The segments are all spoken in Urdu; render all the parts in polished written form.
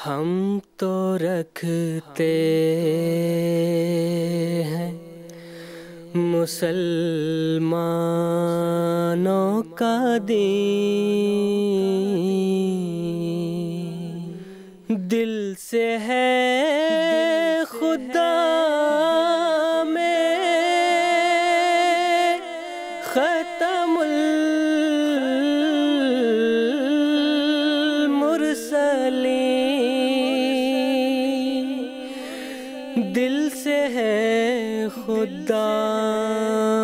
ہم تو رکھتے ہیں مسلمانوں کا دین، دل سے ہے خدا میں ختم المرسلین، دل سے ہے خدا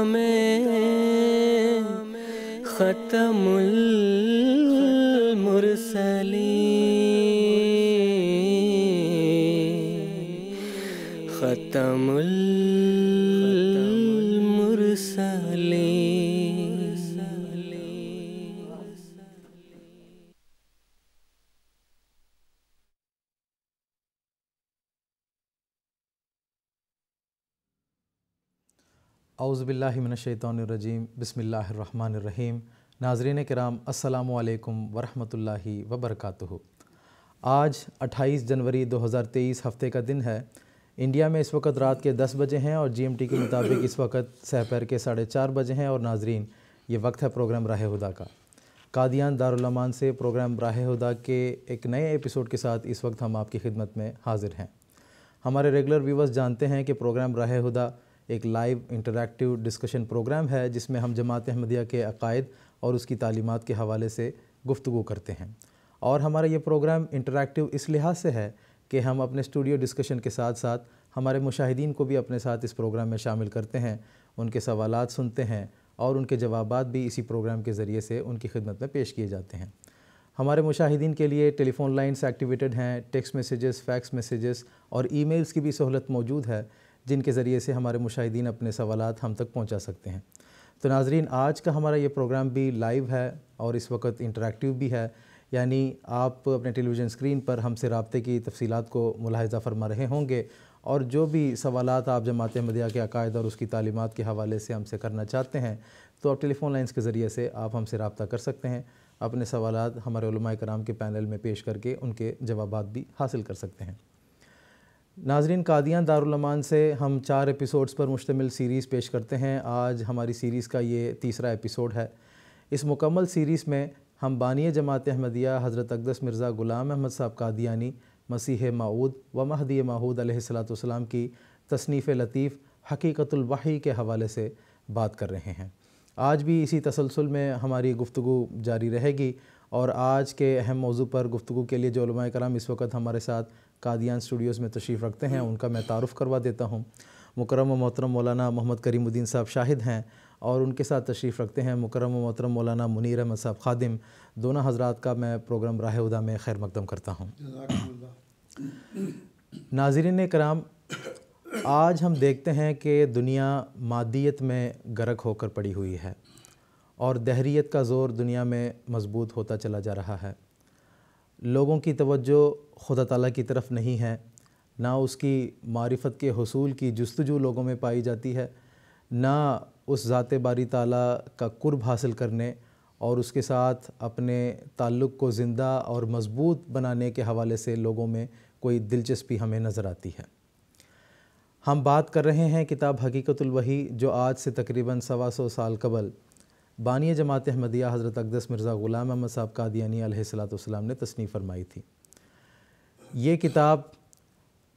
میں ختم المرسلین، ختم المرسلین۔ اعوذ باللہ من الشیطان الرجیم، بسم اللہ الرحمن الرحیم۔ ناظرین کرام، السلام علیکم ورحمۃ اللہ وبرکاتہ۔ آج 28 جنوری 2023 ہفتے کا دن ہے۔ انڈیا میں اس وقت رات کے 10 بجے ہیں اور GMT کے مطابق اس وقت سحر کے 4:30 بجے ہیں۔ اور ناظرین، یہ وقت ہے پروگرام راہ ہدیٰ کا۔ قادیان دارالامان سے پروگرام راہ ہدیٰ کے ایک نئے ایپیسوڈ کے ساتھ اس وقت ہم آپ کی خدمت میں حاضر ہیں۔ ہمارے ریگولر ویورز جانتے ہیں کہ پروگرام راہ ہدیٰ ایک لائیو انٹریکٹیو ڈسکشن پروگرام ہے جس میں ہم جماعت احمدیہ کے عقائد اور اس کی تعلیمات کے حوالے سے گفتگو کرتے ہیں۔ اور ہمارا یہ پروگرام انٹریکٹیو اس لحاظ سے ہے کہ ہم اپنے اسٹوڈیو ڈسکشن کے ساتھ ساتھ ہمارے مشاہدین کو بھی اپنے ساتھ اس پروگرام میں شامل کرتے ہیں، ان کے سوالات سنتے ہیں اور ان کے جوابات بھی اسی پروگرام کے ذریعے سے ان کی خدمت میں پیش کیے جاتے ہیں۔ ہمارے مشاہدین کے لیے ٹیلی فون لائنز ایکٹیویٹڈ ہیں، ٹیکسٹ میسیجز، فیکس میسیجز اور ای میلز کی بھی سہولت موجود ہے جن کے ذریعے سے ہمارے مشاہدین اپنے سوالات ہم تک پہنچا سکتے ہیں۔ تو ناظرین، آج کا ہمارا یہ پروگرام بھی لائیو ہے اور اس وقت انٹریکٹیو بھی ہے، یعنی آپ اپنے ٹیلی ویژن اسکرین پر ہم سے رابطے کی تفصیلات کو ملاحظہ فرما رہے ہوں گے، اور جو بھی سوالات آپ جماعت احمدیہ کے عقائد اور اس کی تعلیمات کے حوالے سے ہم سے کرنا چاہتے ہیں تو آپ ٹیلی فون لائنز کے ذریعے سے آپ ہم سے رابطہ کر سکتے ہیں، اپنے سوالات ہمارے علماء کرام کے پینل میں پیش کر کے ان کے جوابات بھی حاصل کر سکتے ہیں۔ ناظرین، قادیان دارالامان سے ہم 4 ایپیسوڈز پر مشتمل سیریز پیش کرتے ہیں۔ آج ہماری سیریز کا یہ تیسرا ایپیسوڈ ہے۔ اس مکمل سیریز میں ہم بانی جماعت احمدیہ حضرت اقدس مرزا غلام احمد صاحب قادیانی مسیح موعود و مہدی موعود علیہ السلام کی تصنیف لطیف حقیقت الوحی کے حوالے سے بات کر رہے ہیں۔ آج بھی اسی تسلسل میں ہماری گفتگو جاری رہے گی، اور آج کے اہم موضوع پر گفتگو کے لیے جو علماء کرام اس وقت ہمارے ساتھ قادیان اسٹوڈیوز میں تشریف رکھتے ہیں ان کا میں تعارف کروا دیتا ہوں۔ مکرم و محترم مولانا محمد کریم الدین صاحب شاہد ہیں، اور ان کے ساتھ تشریف رکھتے ہیں مکرم و محترم مولانا منیر احمد صاحب خادم۔ دونوں حضرات کا میں پروگرام راہ ہدیٰ میں خیر مقدم کرتا ہوں۔ ناظرین کرام، آج ہم دیکھتے ہیں کہ دنیا مادیت میں غرق ہو کر پڑی ہوئی ہے، اور دہریت کا زور دنیا میں مضبوط ہوتا چلا جا رہا ہے۔ لوگوں کی توجہ خدا تعالیٰ کی طرف نہیں ہے، نہ اس کی معرفت کے حصول کی جستجو لوگوں میں پائی جاتی ہے، نہ اس ذات باری تعالیٰ کا قرب حاصل کرنے اور اس کے ساتھ اپنے تعلق کو زندہ اور مضبوط بنانے کے حوالے سے لوگوں میں کوئی دلچسپی ہمیں نظر آتی ہے۔ ہم بات کر رہے ہیں کتاب حقیقت الوحی، جو آج سے تقریباً 125 سال قبل بانی جماعت احمدیہ حضرت اقدس مرزا غلام احمد صاحب قادیانی علیہ السلام نے تصنیف فرمائی تھی۔ یہ کتاب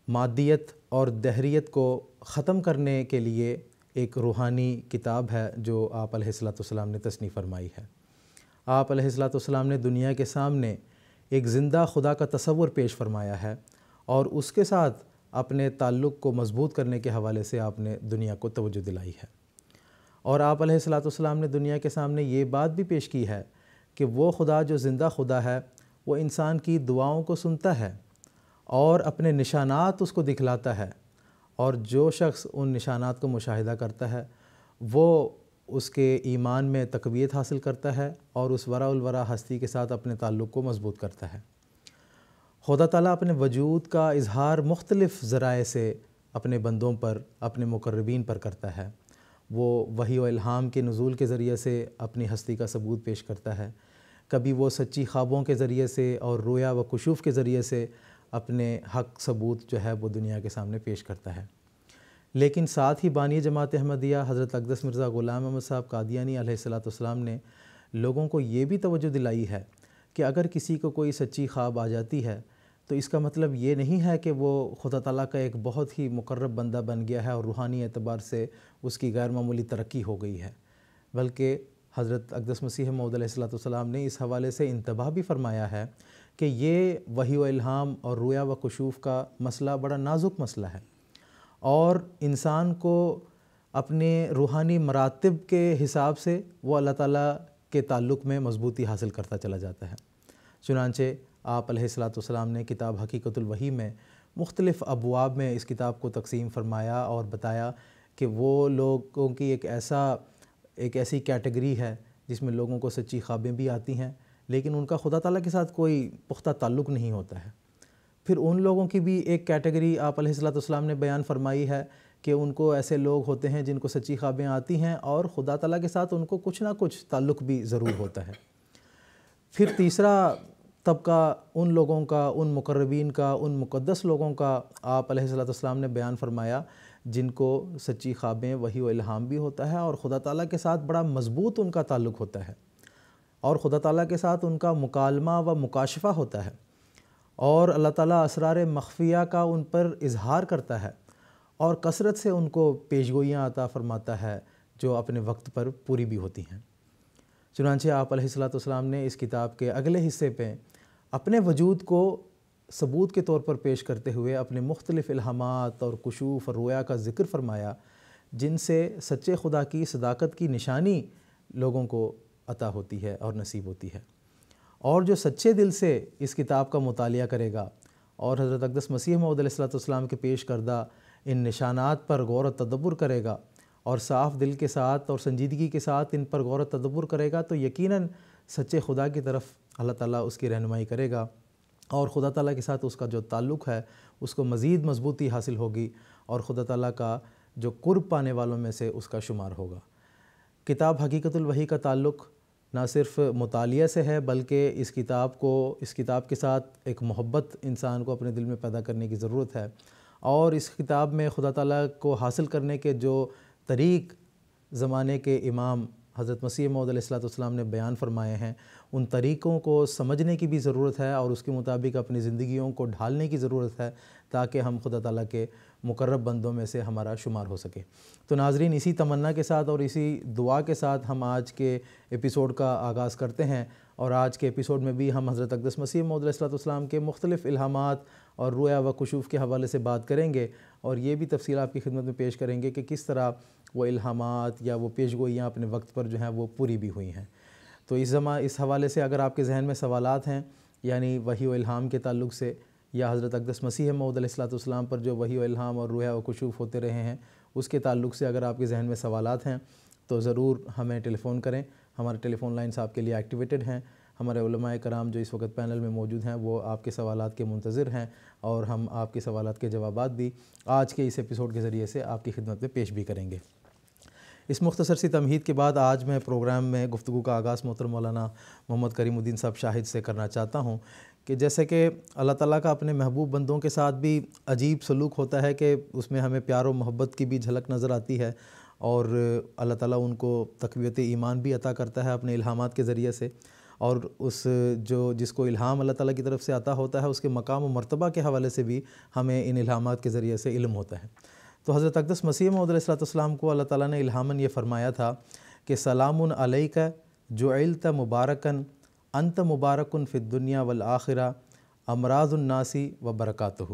مادیت اور دہریت کو ختم کرنے کے لیے ایک روحانی کتاب ہے جو آپ علیہ السلام نے تصنیف فرمائی ہے۔ آپ علیہ السلام نے دنیا کے سامنے ایک زندہ خدا کا تصور پیش فرمایا ہے، اور اس کے ساتھ اپنے تعلق کو مضبوط کرنے کے حوالے سے آپ نے دنیا کو توجہ دلائی ہے۔ اور آپ علیہ السلام نے دنیا کے سامنے یہ بات بھی پیش کی ہے کہ وہ خدا جو زندہ خدا ہے وہ انسان کی دعاؤں کو سنتا ہے اور اپنے نشانات اس کو دکھلاتا ہے، اور جو شخص ان نشانات کو مشاہدہ کرتا ہے وہ اس کے ایمان میں تقویت حاصل کرتا ہے اور اس ورا الورا ہستی کے ساتھ اپنے تعلق کو مضبوط کرتا ہے۔ خدا تعالیٰ اپنے وجود کا اظہار مختلف ذرائع سے اپنے بندوں پر، اپنے مقربین پر کرتا ہے۔ وہ وحی و الہام کے نزول کے ذریعے سے اپنی ہستی کا ثبوت پیش کرتا ہے، کبھی وہ سچی خوابوں کے ذریعے سے اور رویا و کشوف کے ذریعے سے اپنے حق ثبوت جو ہے وہ دنیا کے سامنے پیش کرتا ہے۔ لیکن ساتھ ہی بانی جماعت احمدیہ حضرت اقدس مرزا غلام احمد صاحب قادیانی علیہ السلام نے لوگوں کو یہ بھی توجہ دلائی ہے کہ اگر کسی کو کوئی سچی خواب آ جاتی ہے تو اس کا مطلب یہ نہیں ہے کہ وہ خدا تعالیٰ کا ایک بہت ہی مقرب بندہ بن گیا ہے اور روحانی اعتبار سے اس کی غیر معمولی ترقی ہو گئی ہے، بلکہ حضرت اقدس مسیح موعود علیہ السلام نے اس حوالے سے انتباہ بھی فرمایا ہے کہ یہ وحی و الہام اور رؤیا و کشوف کا مسئلہ بڑا نازک مسئلہ ہے، اور انسان کو اپنے روحانی مراتب کے حساب سے وہ اللہ تعالیٰ کے تعلق میں مضبوطی حاصل کرتا چلا جاتا ہے۔ چنانچہ آپ علیہ السلام نے کتاب حقیقت الوحی میں مختلف ابواب میں اس کتاب کو تقسیم فرمایا اور بتایا کہ وہ لوگوں کی ایک ایسی کیٹیگری ہے جس میں لوگوں کو سچی خوابیں بھی آتی ہیں لیکن ان کا خدا تعالیٰ کے ساتھ کوئی پختہ تعلق نہیں ہوتا ہے۔ پھر ان لوگوں کی بھی ایک کیٹیگری آپ علیہ السلام نے بیان فرمائی ہے کہ ان کو ایسے لوگ ہوتے ہیں جن کو سچی خوابیں آتی ہیں اور خدا تعالیٰ کے ساتھ ان کو کچھ نہ کچھ تعلق بھی ضرور ہوتا ہے۔ پھر تیسرا طبقہ ان لوگوں کا، ان مقربین کا، ان مقدس لوگوں کا آپ علیہ السلام نے بیان فرمایا جن کو سچی خوابیں وحی و الہام بھی ہوتا ہے اور خدا تعالیٰ کے ساتھ بڑا مضبوط ان کا تعلق ہوتا ہے اور خدا تعالیٰ کے ساتھ ان کا مکالمہ و مکاشفہ ہوتا ہے اور اللہ تعالیٰ اسرار مخفیہ کا ان پر اظہار کرتا ہے اور کثرت سے ان کو پیشگوئیاں عطا فرماتا ہے جو اپنے وقت پر پوری بھی ہوتی ہیں۔ چنانچہ آپ علیہ السلام نے اس کتاب کے اگلے حصے پہ اپنے وجود کو ثبوت کے طور پر پیش کرتے ہوئے اپنے مختلف الہامات اور کشوف اور رؤیا کا ذکر فرمایا جن سے سچے خدا کی صداقت کی نشانی لوگوں کو عطا ہوتی ہے اور نصیب ہوتی ہے، اور جو سچے دل سے اس کتاب کا مطالعہ کرے گا اور حضرت اقدس مسیح موعود علیہ السلام کے پیش کردہ ان نشانات پر غور و تدبر کرے گا اور صاف دل کے ساتھ اور سنجیدگی کے ساتھ ان پر غور و تدبر کرے گا تو یقیناً سچے خدا کی طرف اللہ تعالیٰ اس کی رہنمائی کرے گا اور خدا تعالیٰ کے ساتھ اس کا جو تعلق ہے اس کو مزید مضبوطی حاصل ہوگی اور خدا تعالیٰ کا جو قرب پانے والوں میں سے اس کا شمار ہوگا۔ کتاب حقیقت الوحی کا تعلق نہ صرف مطالعہ سے ہے بلکہ اس کتاب کے ساتھ ایک محبت انسان کو اپنے دل میں پیدا کرنے کی ضرورت ہے، اور اس کتاب میں خدا تعالیٰ کو حاصل کرنے کے جو طریق زمانے کے امام حضرت مسیح موعود علیہ السلام نے بیان فرمائے ہیں ان طریقوں کو سمجھنے کی بھی ضرورت ہے اور اس کے مطابق اپنی زندگیوں کو ڈھالنے کی ضرورت ہے تاکہ ہم خدا تعالیٰ کے مقرب بندوں میں سے ہمارا شمار ہو سکے۔ تو ناظرین، اسی تمنا کے ساتھ اور اسی دعا کے ساتھ ہم آج کے ایپیسوڈ کا آغاز کرتے ہیں، اور آج کے ایپیسوڈ میں بھی ہم حضرت اقدس مسیح موعود علیہ السلام کے مختلف الہامات اور رؤیا و کشوف کے حوالے سے بات کریں گے اور یہ بھی تفصیل آپ کی خدمت میں پیش کریں گے کہ کس طرح وہ الہامات یا وہ پیشگوئیاں اپنے وقت پر جو ہیں وہ پوری بھی ہوئی ہیں۔ تو اس حوالے سے اگر آپ کے ذہن میں سوالات ہیں، یعنی وحی و الہام کے تعلق سے یا حضرت اقدس مسیح موعود علیہ السلام پر جو وحی و الہام اور رؤیا و کشوف ہوتے رہے ہیں اس کے تعلق سے اگر آپ کے ذہن میں سوالات ہیں تو ضرور ہمیں ٹیلی فون کریں۔ ہمارے ٹیلی فون لائنس آپ کے لیے ایکٹیویٹڈ ہیں۔ ہمارے علماء کرام جو اس وقت پینل میں موجود ہیں وہ آپ کے سوالات کے منتظر ہیں اور ہم آپ کے سوالات کے جوابات بھی آج کے اس ایپیسوڈ کے ذریعے سے آپ کی خدمت میں پیش بھی کریں گے۔ اس مختصر سی تمہید کے بعد آج میں پروگرام میں گفتگو کا آغاز محترم مولانا محمد کریم الدین صاحب شاہد سے کرنا چاہتا ہوں کہ جیسے کہ اللہ تعالیٰ کا اپنے محبوب بندوں کے ساتھ بھی عجیب سلوک ہوتا ہے کہ اس میں ہمیں پیار و محبت کی بھی جھلک نظر آتی ہے، اور اللہ تعالیٰ ان کو تقویت ایمان بھی عطا کرتا ہے اپنے الہامات کے ذریعے سے، اور جس کو الہام اللہ تعالیٰ کی طرف سے عطا ہوتا ہے اس کے مقام و مرتبہ کے حوالے سے بھی ہمیں ان الہامات کے ذریعے سے علم ہوتا ہے۔ تو حضرت اقدس مسیح موعود علیہ السلام کو اللہ تعالیٰ نے الہاماً یہ فرمایا تھا کہ سلام علیک جعلت مبارکاً انت مبارکن فی الدنیا والآخرہ امراض الناس و برکاتہ۔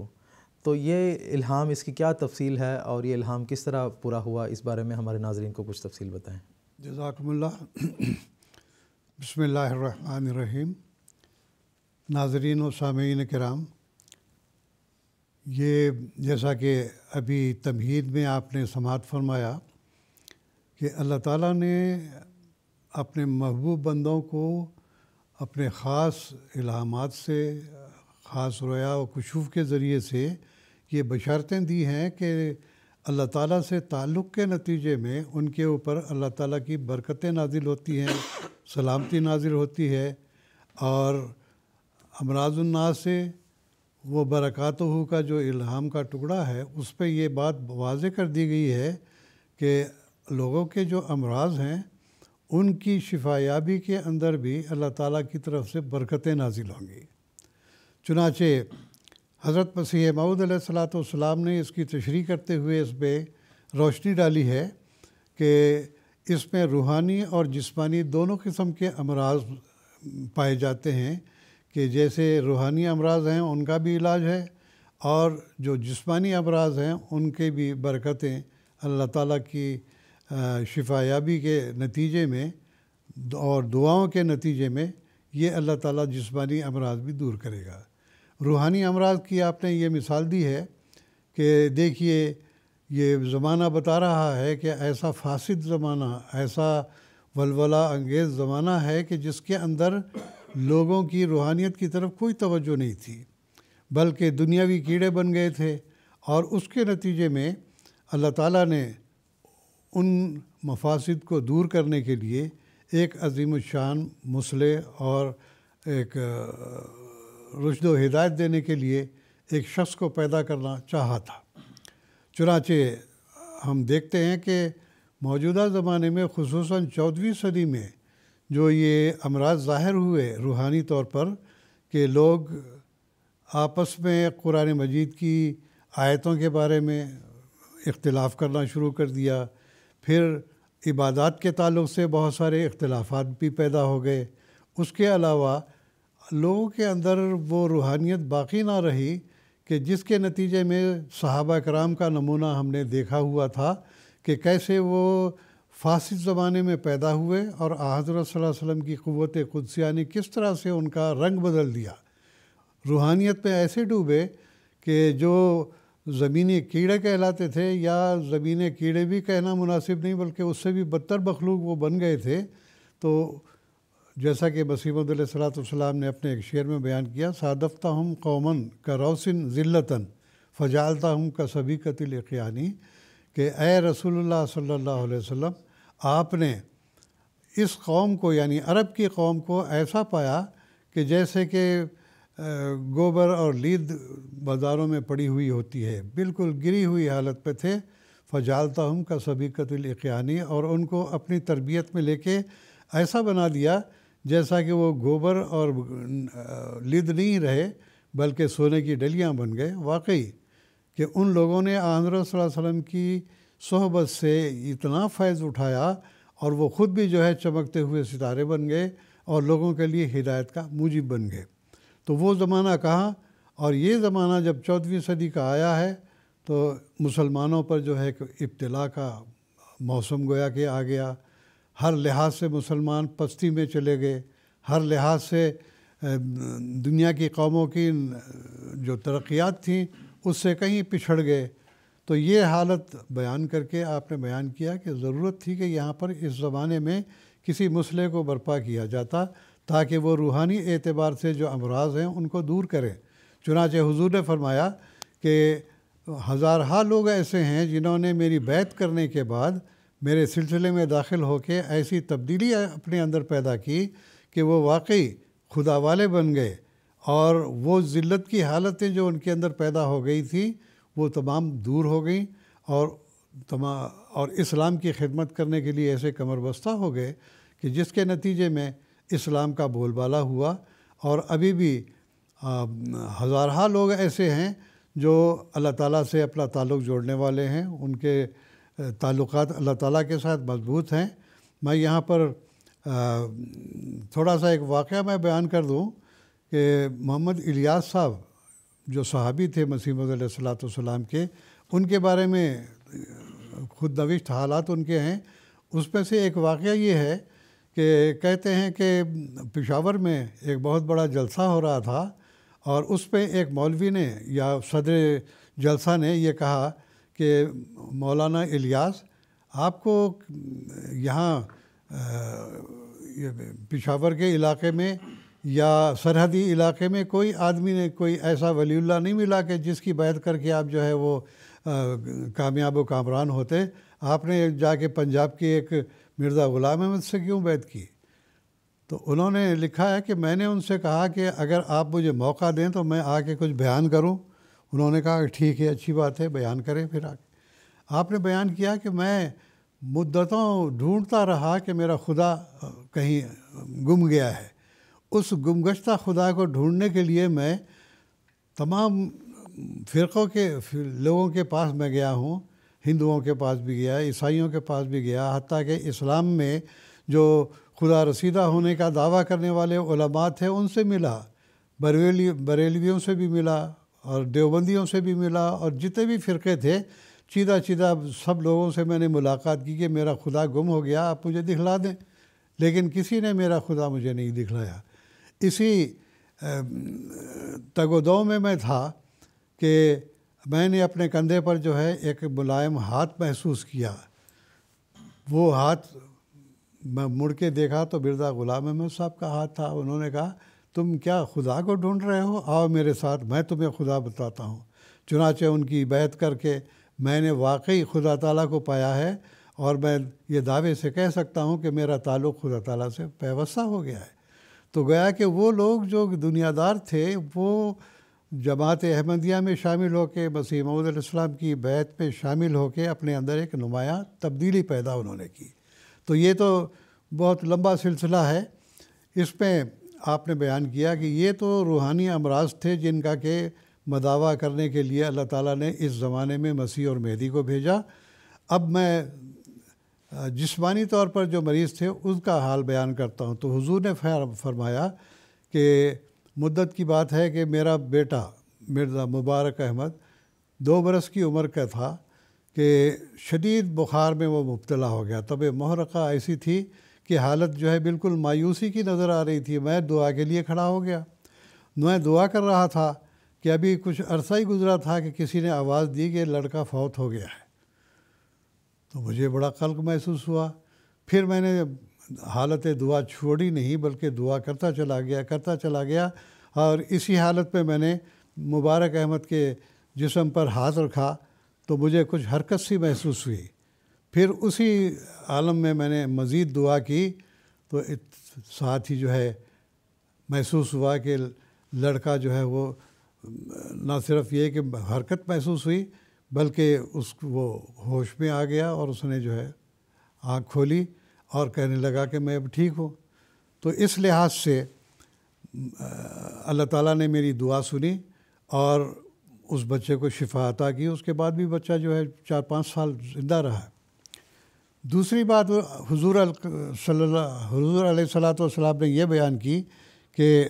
تو یہ الہام، اس کی کیا تفصیل ہے اور یہ الہام کس طرح پورا ہوا، اس بارے میں ہمارے ناظرین کو کچھ تفصیل بتائیں۔ جزاکم اللہ۔ بسم اللہ الرحمن الرحیم۔ ناظرین و سامعین کرام، یہ جیسا کہ ابھی تمہید میں آپ نے سماعت فرمایا کہ اللہ تعالیٰ نے اپنے محبوب بندوں کو اپنے خاص الہامات سے، خاص رؤیا و کشوف کے ذریعے سے یہ بشارتیں دی ہیں کہ اللہ تعالیٰ سے تعلق کے نتیجے میں ان کے اوپر اللہ تعالیٰ کی برکتیں نازل ہوتی ہیں، سلامتی نازل ہوتی ہے، اور امراض الناس سے وہ برکاتہ کا جو الہام کا ٹکڑا ہے اس پہ یہ بات واضح کر دی گئی ہے کہ لوگوں کے جو امراض ہیں ان کی شفایابی کے اندر بھی اللہ تعالیٰ کی طرف سے برکتیں نازل ہوں گی۔ چنانچہ حضرت مسیح موعود علیہ الصلاۃ والسلام نے اس کی تشریح کرتے ہوئے اس پہ روشنی ڈالی ہے کہ اس میں روحانی اور جسمانی دونوں قسم کے امراض پائے جاتے ہیں، کہ جیسے روحانی امراض ہیں ان کا بھی علاج ہے، اور جو جسمانی امراض ہیں ان کے بھی برکتیں اللہ تعالیٰ کی شفایابی کے نتیجے میں اور دعاؤں کے نتیجے میں یہ اللہ تعالیٰ جسمانی امراض بھی دور کرے گا۔ روحانی امراض کی آپ نے یہ مثال دی ہے کہ دیکھیے یہ زمانہ بتا رہا ہے کہ ایسا فاسد زمانہ، ایسا ولولہ انگیز زمانہ ہے کہ جس کے اندر لوگوں کی روحانیت کی طرف کوئی توجہ نہیں تھی، بلکہ دنیاوی کیڑے بن گئے تھے، اور اس کے نتیجے میں اللہ تعالیٰ نے ان مفاسد کو دور کرنے کے لیے ایک عظیم الشان مصلح اور ایک رشد و ہدایت دینے کے لیے ایک شخص کو پیدا کرنا چاہا تھا۔ چنانچہ ہم دیکھتے ہیں کہ موجودہ زمانے میں خصوصاً 14ویں صدی میں جو یہ امراض ظاہر ہوئے روحانی طور پر، کہ لوگ آپس میں قرآن مجید کی آیتوں کے بارے میں اختلاف کرنا شروع کر دیا، پھر عبادات کے تعلق سے بہت سارے اختلافات بھی پیدا ہو گئے۔ اس کے علاوہ لوگوں کے اندر وہ روحانیت باقی نہ رہی کہ جس کے نتیجے میں صحابہ کرام کا نمونہ ہم نے دیکھا ہوا تھا کہ کیسے وہ فاسد زمانے میں پیدا ہوئے، اور حضرت صلی اللہ علیہ وسلم کی قوت قدسیہ نے کس طرح سے ان کا رنگ بدل دیا، روحانیت میں ایسے ڈوبے کہ جو زمینی کیڑے کہلاتے تھے، یا زمینی کیڑے بھی کہنا مناسب نہیں بلکہ اس سے بھی بدتر مخلوق وہ بن گئے تھے۔ تو جیسا کہ مسیح موعود علیہ الصلاۃ والسلام نے اپنے ایک شعر میں بیان کیا، صادفتہم قومن کروسن ذلتن فجعلتہم کسبیکۃ الاقیانی، کہ اے رسول اللہ صلی اللہ علیہ وسلم، آپ نے اس قوم کو یعنی عرب کی قوم کو ایسا پایا کہ جیسے کہ گوبر اور لید بازاروں میں پڑی ہوئی ہوتی ہے، بالکل گری ہوئی حالت پہ تھے۔ فجعلتہم کسبیکۃ الاقیانی، اور ان کو اپنی تربیت میں لے کے ایسا بنا دیا جیسا کہ وہ گوبر اور لد نہیں رہے بلکہ سونے کی ڈلیاں بن گئے۔ واقعی کہ ان لوگوں نے حضرت صلی اللہ علیہ وسلم کی صحبت سے اتنا فیض اٹھایا، اور وہ خود بھی جو ہے چمکتے ہوئے ستارے بن گئے اور لوگوں کے لیے ہدایت کا موجب بن گئے۔ تو وہ زمانہ کہاں، اور یہ زمانہ جب 14ویں صدی کا آیا ہے تو مسلمانوں پر جو ہے ابتلا کا موسم گویا کہ آ گیا۔ ہر لحاظ سے مسلمان پستی میں چلے گئے، ہر لحاظ سے دنیا کی قوموں کی جو ترقیات تھیں اس سے کہیں پچھڑ گئے۔ تو یہ حالت بیان کر کے آپ نے بیان کیا کہ ضرورت تھی کہ یہاں پر اس زمانے میں کسی مسئلے کو برپا کیا جاتا تاکہ وہ روحانی اعتبار سے جو امراض ہیں ان کو دور کریں۔ چنانچہ حضور نے فرمایا کہ ہزارہا لوگ ایسے ہیں جنہوں نے میری بیعت کرنے کے بعد میرے سلسلے میں داخل ہو کے ایسی تبدیلی اپنے اندر پیدا کی کہ وہ واقعی خدا والے بن گئے، اور وہ ذلت کی حالتیں جو ان کے اندر پیدا ہو گئی تھیں وہ تمام دور ہو گئیں، اور اسلام کی خدمت کرنے کے لیے ایسے کمر بستہ ہو گئے کہ جس کے نتیجے میں اسلام کا بول بالا ہوا۔ اور ابھی بھی ہزارہا لوگ ایسے ہیں جو اللہ تعالیٰ سے اپنا تعلق جوڑنے والے ہیں، ان کے تعلقات اللہ تعالیٰ کے ساتھ مضبوط ہیں۔ میں یہاں پر تھوڑا سا ایک واقعہ میں بیان کر دوں کہ محمد الیاس صاحب جو صحابی تھے مسیح موعود علیہ الصلاۃ والسلام کے، ان کے بارے میں خود نوشت حالات ان کے ہیں۔ اس میں سے ایک واقعہ یہ ہے کہ کہتے ہیں کہ پشاور میں ایک بہت بڑا جلسہ ہو رہا تھا، اور اس پہ ایک مولوی نے یا صدر جلسہ نے یہ کہا کہ مولانا الیاس، آپ کو یہاں پشاور کے علاقے میں یا سرحدی علاقے میں کوئی آدمی نے کوئی ایسا ولی اللہ نہیں ملا کہ جس کی بیعت کر کے آپ جو ہے وہ کامیاب و کامران ہوتے، آپ نے جا کے پنجاب کے ایک مرزا غلام احمد سے کیوں بیعت کی؟ تو انہوں نے لکھا ہے کہ میں نے ان سے کہا کہ اگر آپ مجھے موقع دیں تو میں آ کے کچھ بیان کروں. انہوں نے کہا کہ ٹھیک ہے، اچھی بات ہے، بیان کریں. پھر آ کے آپ نے بیان کیا کہ میں مدتوں ڈھونڈتا رہا کہ میرا خدا کہیں گم گیا ہے. اس گمگشتہ خدا کو ڈھونڈنے کے لیے میں تمام فرقوں کے لوگوں کے پاس میں گیا ہوں. ہندوؤں کے پاس بھی گیا، عیسائیوں کے پاس بھی گیا، حتیٰ کہ اسلام میں جو خدا رسیدہ ہونے کا دعویٰ کرنے والے علماء تھے ان سے ملا، بریلویوں سے بھی ملا اور دیوبندیوں سے بھی ملا، اور جتنے بھی فرقے تھے چیدہ سب لوگوں سے میں نے ملاقات کی کہ میرا خدا گم ہو گیا، آپ مجھے دکھلا دیں. لیکن کسی نے میرا خدا مجھے نہیں دکھلایا. اسی تگ و دو میں تھا کہ میں نے اپنے کندھے پر جو ہے ایک ملائم ہاتھ محسوس کیا. وہ ہاتھ میں مڑ کے دیکھا تو مرزا غلام احمد صاحب کا ہاتھ تھا. انہوں نے کہا تم کیا خدا کو ڈھونڈ رہے ہو؟ آؤ میرے ساتھ، میں تمہیں خدا بتاتا ہوں. چنانچہ ان کی بیعت کر کے میں نے واقعی خدا تعالیٰ کو پایا ہے، اور میں یہ دعوے سے کہہ سکتا ہوں کہ میرا تعلق خدا تعالیٰ سے پیوستہ ہو گیا ہے. تو گویا کہ وہ لوگ جو دنیا دار تھے وہ جماعت احمدیہ میں شامل ہو کے، مسیح موعود علیہ السلام کی بیعت میں شامل ہو کے اپنے اندر ایک نمایاں تبدیلی پیدا انہوں نے کی. تو یہ تو بہت لمبا سلسلہ ہے. اس میں آپ نے بیان کیا کہ یہ تو روحانی امراض تھے جن کا کہ مداوع کرنے کے لیے اللہ تعالیٰ نے اس زمانے میں مسیح اور مہدی کو بھیجا. اب میں جسمانی طور پر جو مریض تھے اس کا حال بیان کرتا ہوں. تو حضور نے فرمایا کہ مدت کی بات ہے کہ میرا بیٹا مرزا مبارک احمد 2 برس کی عمر کا تھا کہ شدید بخار میں وہ مبتلا ہو گیا. طب محرقہ ایسی تھی کہ حالت جو ہے بالکل مایوسی کی نظر آ رہی تھی. میں دعا کے لیے کھڑا ہو گیا. میں دعا کر رہا تھا کہ ابھی کچھ عرصہ ہی گزرا تھا کہ کسی نے آواز دی کہ لڑکا فوت ہو گیا ہے. تو مجھے بڑا قلق محسوس ہوا. پھر میں نے حالت دعا چھوڑی نہیں بلکہ دعا کرتا چلا گیا اور اسی حالت میں نے مبارک احمد کے جسم پر ہاتھ رکھا تو مجھے کچھ حرکت سی محسوس ہوئی. پھر اسی عالم میں نے مزید دعا کی تو ساتھ ہی جو ہے محسوس ہوا کہ لڑکا جو ہے وہ نہ صرف یہ کہ حرکت محسوس ہوئی بلکہ وہ ہوش میں آ گیا اور اس نے جو ہے آنکھ کھولی اور کہنے لگا کہ میں اب ٹھیک ہوں. تو اس لحاظ سے اللہ تعالیٰ نے میری دعا سنی اور اس بچے کو شفا عطا کی. اس کے بعد بھی بچہ جو ہے 4-5 سال زندہ رہا. دوسری بات حضور علیہ الصلوۃ والسلام نے یہ بیان کی کہ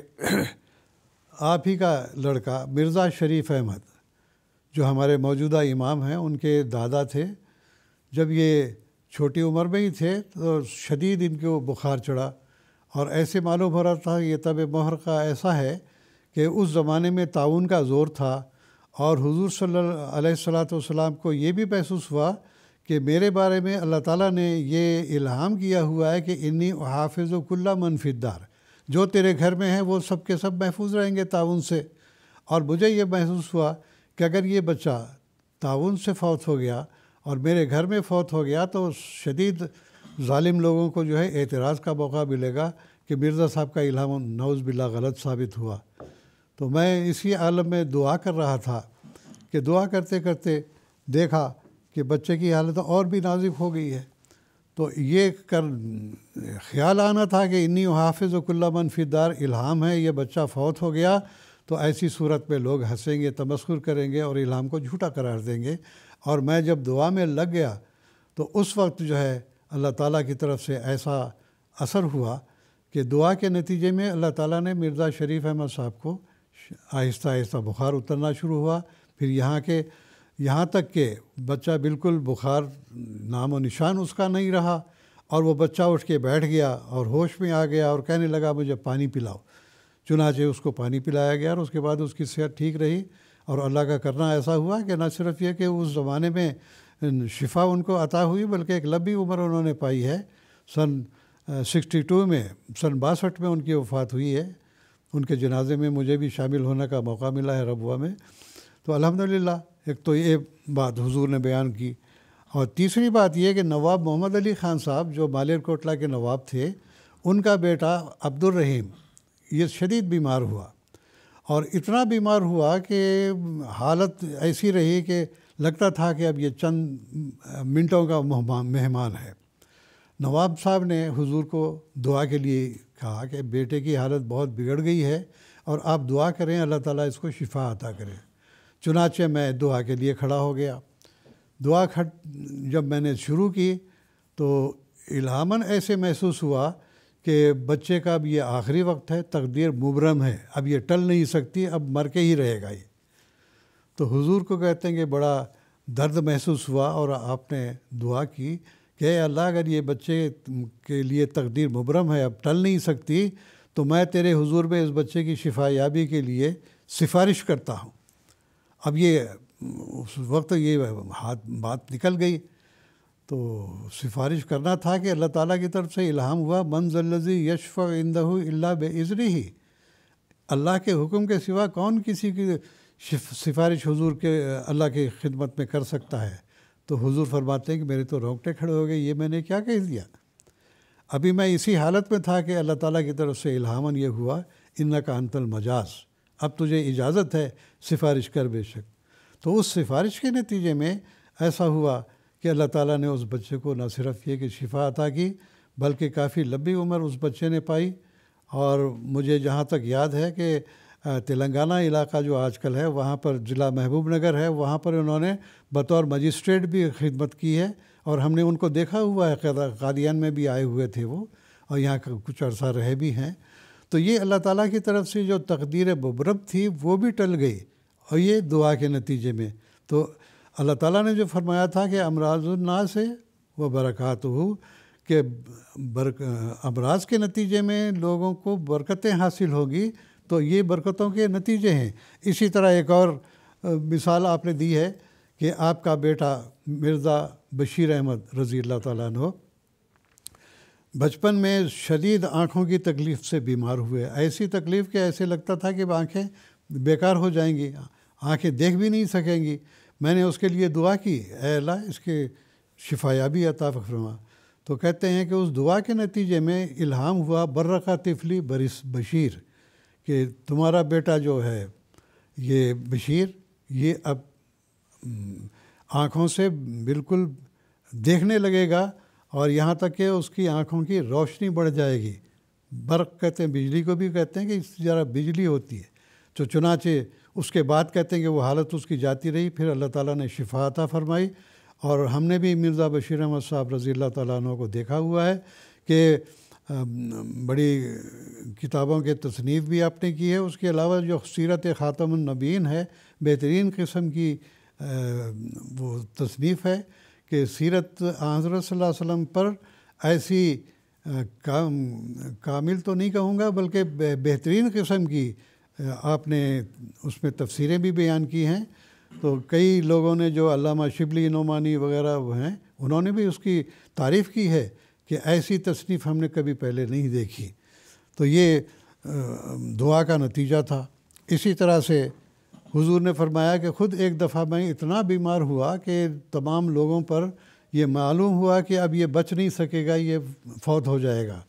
آپ ہی کا لڑکا مرزا شریف احمد جو ہمارے موجودہ امام ہیں ان کے دادا تھے. جب یہ چھوٹی عمر میں ہی تھے تو شدید ان کو بخار چڑھا اور ایسے معلوم ہو رہا تھا یہ طب محرقہ ایسا ہے کہ اس زمانے میں طاعون کا زور تھا اور حضور صلی اللہ علیہ الصلوۃ والسلام کو یہ بھی محسوس ہوا کہ میرے بارے میں اللہ تعالیٰ نے یہ الہام کیا ہوا ہے کہ انی احافظ کل من فی الدار، جو تیرے گھر میں ہیں وہ سب کے سب محفوظ رہیں گے طاعون سے. اور مجھے یہ محسوس ہوا کہ اگر یہ بچہ طاعون سے فوت ہو گیا اور میرے گھر میں فوت ہو گیا تو شدید ظالم لوگوں کو جو ہے اعتراض کا موقع ملے گا کہ مرزا صاحب کا الہام نعوذ باللہ غلط ثابت ہوا. تو میں اسی عالم میں دعا کر رہا تھا کہ دعا کرتے کرتے دیکھا کہ بچے کی حالت اور بھی نازک ہو گئی ہے. تو یہ خیال آنا تھا کہ انی حافظ و کل من فی الدار الہام ہے، یہ بچہ فوت ہو گیا تو ایسی صورت میں لوگ ہنسیں گے، تمسخر کریں گے اور الہام کو جھوٹا قرار دیں گے. اور میں جب دعا میں لگ گیا تو اس وقت جو ہے اللہ تعالیٰ کی طرف سے ایسا اثر ہوا کہ دعا کے نتیجے میں اللہ تعالیٰ نے مرزا شریف احمد صاحب کو آہستہ آہستہ بخار اترنا شروع ہوا. پھر یہاں تک کہ بچہ بالکل بخار نام و نشان اس کا نہیں رہا اور وہ بچہ اٹھ کے بیٹھ گیا اور ہوش میں آ گیا اور کہنے لگا مجھے پانی پلاؤ. چنانچہ اس کو پانی پلایا گیا اور اس کے بعد اس کی صحت ٹھیک رہی. اور اللہ کا کرنا ایسا ہوا کہ نہ صرف یہ کہ اس زمانے میں شفا ان کو عطا ہوئی بلکہ ایک لمبی عمر انہوں نے پائی ہے. سن 62 میں، سن 62 میں ان کی وفات ہوئی ہے. ان کے جنازے میں مجھے بھی شامل ہونے کا موقع ملا ہے ربوہ میں. تو الحمدللہ ایک تو یہ بات حضور نے بیان کی. اور تیسری بات یہ کہ نواب محمد علی خان صاحب جو مالیر کوٹلہ کے نواب تھے ان کا بیٹا عبد الرحیم یہ شدید بیمار ہوا، اور اتنا بیمار ہوا کہ حالت ایسی رہی کہ لگتا تھا کہ اب یہ چند منٹوں کا مہمان ہے۔ نواب صاحب نے حضور کو دعا کے لیے کہا کہ بیٹے کی حالت بہت بگڑ گئی ہے اور آپ دعا کریں اللہ تعالیٰ اس کو شفا عطا کرے۔ چنانچہ میں دعا کے لیے کھڑا ہو گیا۔ دعا جب میں نے شروع کی تو الہاماً ایسے محسوس ہوا کہ بچے کا اب یہ آخری وقت ہے، تقدیر مبرم ہے، اب یہ ٹل نہیں سکتی، اب مر کے ہی رہے گا یہ۔ تو حضور کو کہتے ہیں کہ بڑا درد محسوس ہوا، اور آپ نے دعا کی کہ اے اللہ اگر یہ بچے کے لیے تقدیر مبرم ہے، اب ٹل نہیں سکتی، تو میں تیرے حضور میں اس بچے کی شفا یابی کے لیے سفارش کرتا ہوں۔ اب یہ اس وقت یہ بات نکل گئی، تو سفارش کرنا تھا کہ اللہ تعالیٰ کی طرف سے الہام ہوا من ذا الذی یشفع عندہ الا بإذنہ، اللہ کے حکم کے سوا کون کسی کی سفارش حضور کے اللہ کی خدمت میں کر سکتا ہے؟ تو حضور فرماتے ہیں کہ میرے تو رونگٹے کھڑے ہو گئے، یہ میں نے کیا کہہ دیا؟ ابھی میں اسی حالت میں تھا کہ اللہ تعالیٰ کی طرف سے الہاماً یہ ہوا انک انت المجاز، اب تجھے اجازت ہے سفارش کر بے شک۔ تو اس سفارش کے نتیجے میں ایسا ہوا کہ اللہ تعالیٰ نے اس بچے کو نہ صرف یہ کہ شفا عطا کی بلکہ کافی لمبی عمر اس بچے نے پائی، اور مجھے جہاں تک یاد ہے کہ تلنگانہ علاقہ جو آج کل ہے وہاں پر ضلع محبوب نگر ہے، وہاں پر انہوں نے بطور مجسٹریٹ بھی خدمت کی ہے، اور ہم نے ان کو دیکھا ہوا ہے، قادیان میں بھی آئے ہوئے تھے وہ، اور یہاں کچھ عرصہ رہے بھی ہیں۔ تو یہ اللہ تعالیٰ کی طرف سے جو تقدیر مبرم تھی وہ بھی ٹل گئی، اور یہ دعا کے نتیجے میں۔ تو اللہ تعالیٰ نے جو فرمایا تھا کہ امراض الناس ہے وہ برکاتہ، کہ امراض کے نتیجے میں لوگوں کو برکتیں حاصل ہوگی، تو یہ برکتوں کے نتیجے ہیں۔ اسی طرح ایک اور مثال آپ نے دی ہے کہ آپ کا بیٹا مرزا بشیر احمد رضی اللہ تعالیٰ عنہ بچپن میں شدید آنکھوں کی تکلیف سے بیمار ہوئے، ایسی تکلیف کہ ایسے لگتا تھا کہ آنکھیں بیکار ہو جائیں گی، آنکھیں دیکھ بھی نہیں سکیں گی۔ میں نے اس کے لیے دعا کی، اے اللہ اس کے شفا یابی عطا فرما۔ تو کہتے ہیں کہ اس دعا کے نتیجے میں الہام ہوا برقہ طفلی بشیر، کہ تمہارا بیٹا جو ہے یہ بشیر یہ اب آنکھوں سے بالکل دیکھنے لگے گا، اور یہاں تک کہ اس کی آنکھوں کی روشنی بڑھ جائے گی۔ برق کہتے ہیں بجلی کو بھی کہتے ہیں کہ اس طرح بجلی ہوتی ہے۔ تو چنانچہ اس کے بعد کہتے ہیں کہ وہ حالت اس کی جاتی رہی، پھر اللہ تعالیٰ نے شفا عطا فرمائی۔ اور ہم نے بھی مرزا بشیر احمد صاحب رضی اللہ تعالیٰ عنہ کو دیکھا ہوا ہے کہ بڑی کتابوں کے تصنیف بھی آپ نے کی ہے۔ اس کے علاوہ جو سیرت خاتم النبیین ہے، بہترین قسم کی وہ تصنیف ہے کہ سیرت حضرت صلی اللہ علیہ وسلم پر ایسی کامل تو نہیں کہوں گا بلکہ بہترین قسم کی آپ نے اس میں تفسیریں بھی بیان کی ہیں۔ تو کئی لوگوں نے جو علامہ شبلی نعمانی وغیرہ وہ ہیں، انہوں نے بھی اس کی تعریف کی ہے کہ ایسی تصنیف ہم نے کبھی پہلے نہیں دیکھی۔ تو یہ دعا کا نتیجہ تھا۔ اسی طرح سے حضور نے فرمایا کہ خود ایک دفعہ میں اتنا بیمار ہوا کہ تمام لوگوں پر یہ معلوم ہوا کہ اب یہ بچ نہیں سکے گا، یہ فوت ہو جائے گا۔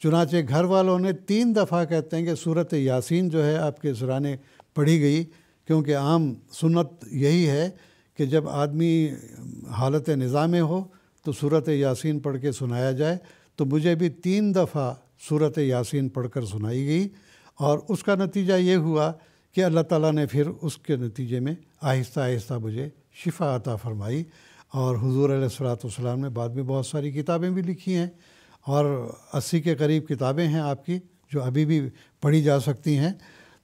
چنانچہ گھر والوں نے 3 دفعہ کہتے ہیں کہ سورۃ یاسین جو ہے آپ کے سرانے پڑھی گئی، کیونکہ عام سنت یہی ہے کہ جب آدمی حالت نظام میں ہو تو سورۃ یاسین پڑھ کے سنایا جائے۔ تو مجھے بھی 3 دفعہ سورۃ یاسین پڑھ کر سنائی گئی، اور اس کا نتیجہ یہ ہوا کہ اللہ تعالیٰ نے پھر اس کے نتیجے میں آہستہ آہستہ مجھے شفا عطا فرمائی۔ اور حضور علیہ الصلوۃ والسلام نے بعد میں بہت ساری کتابیں بھی لکھی ہیں، اور 80 کے قریب کتابیں ہیں آپ کی جو ابھی بھی پڑھی جا سکتی ہیں۔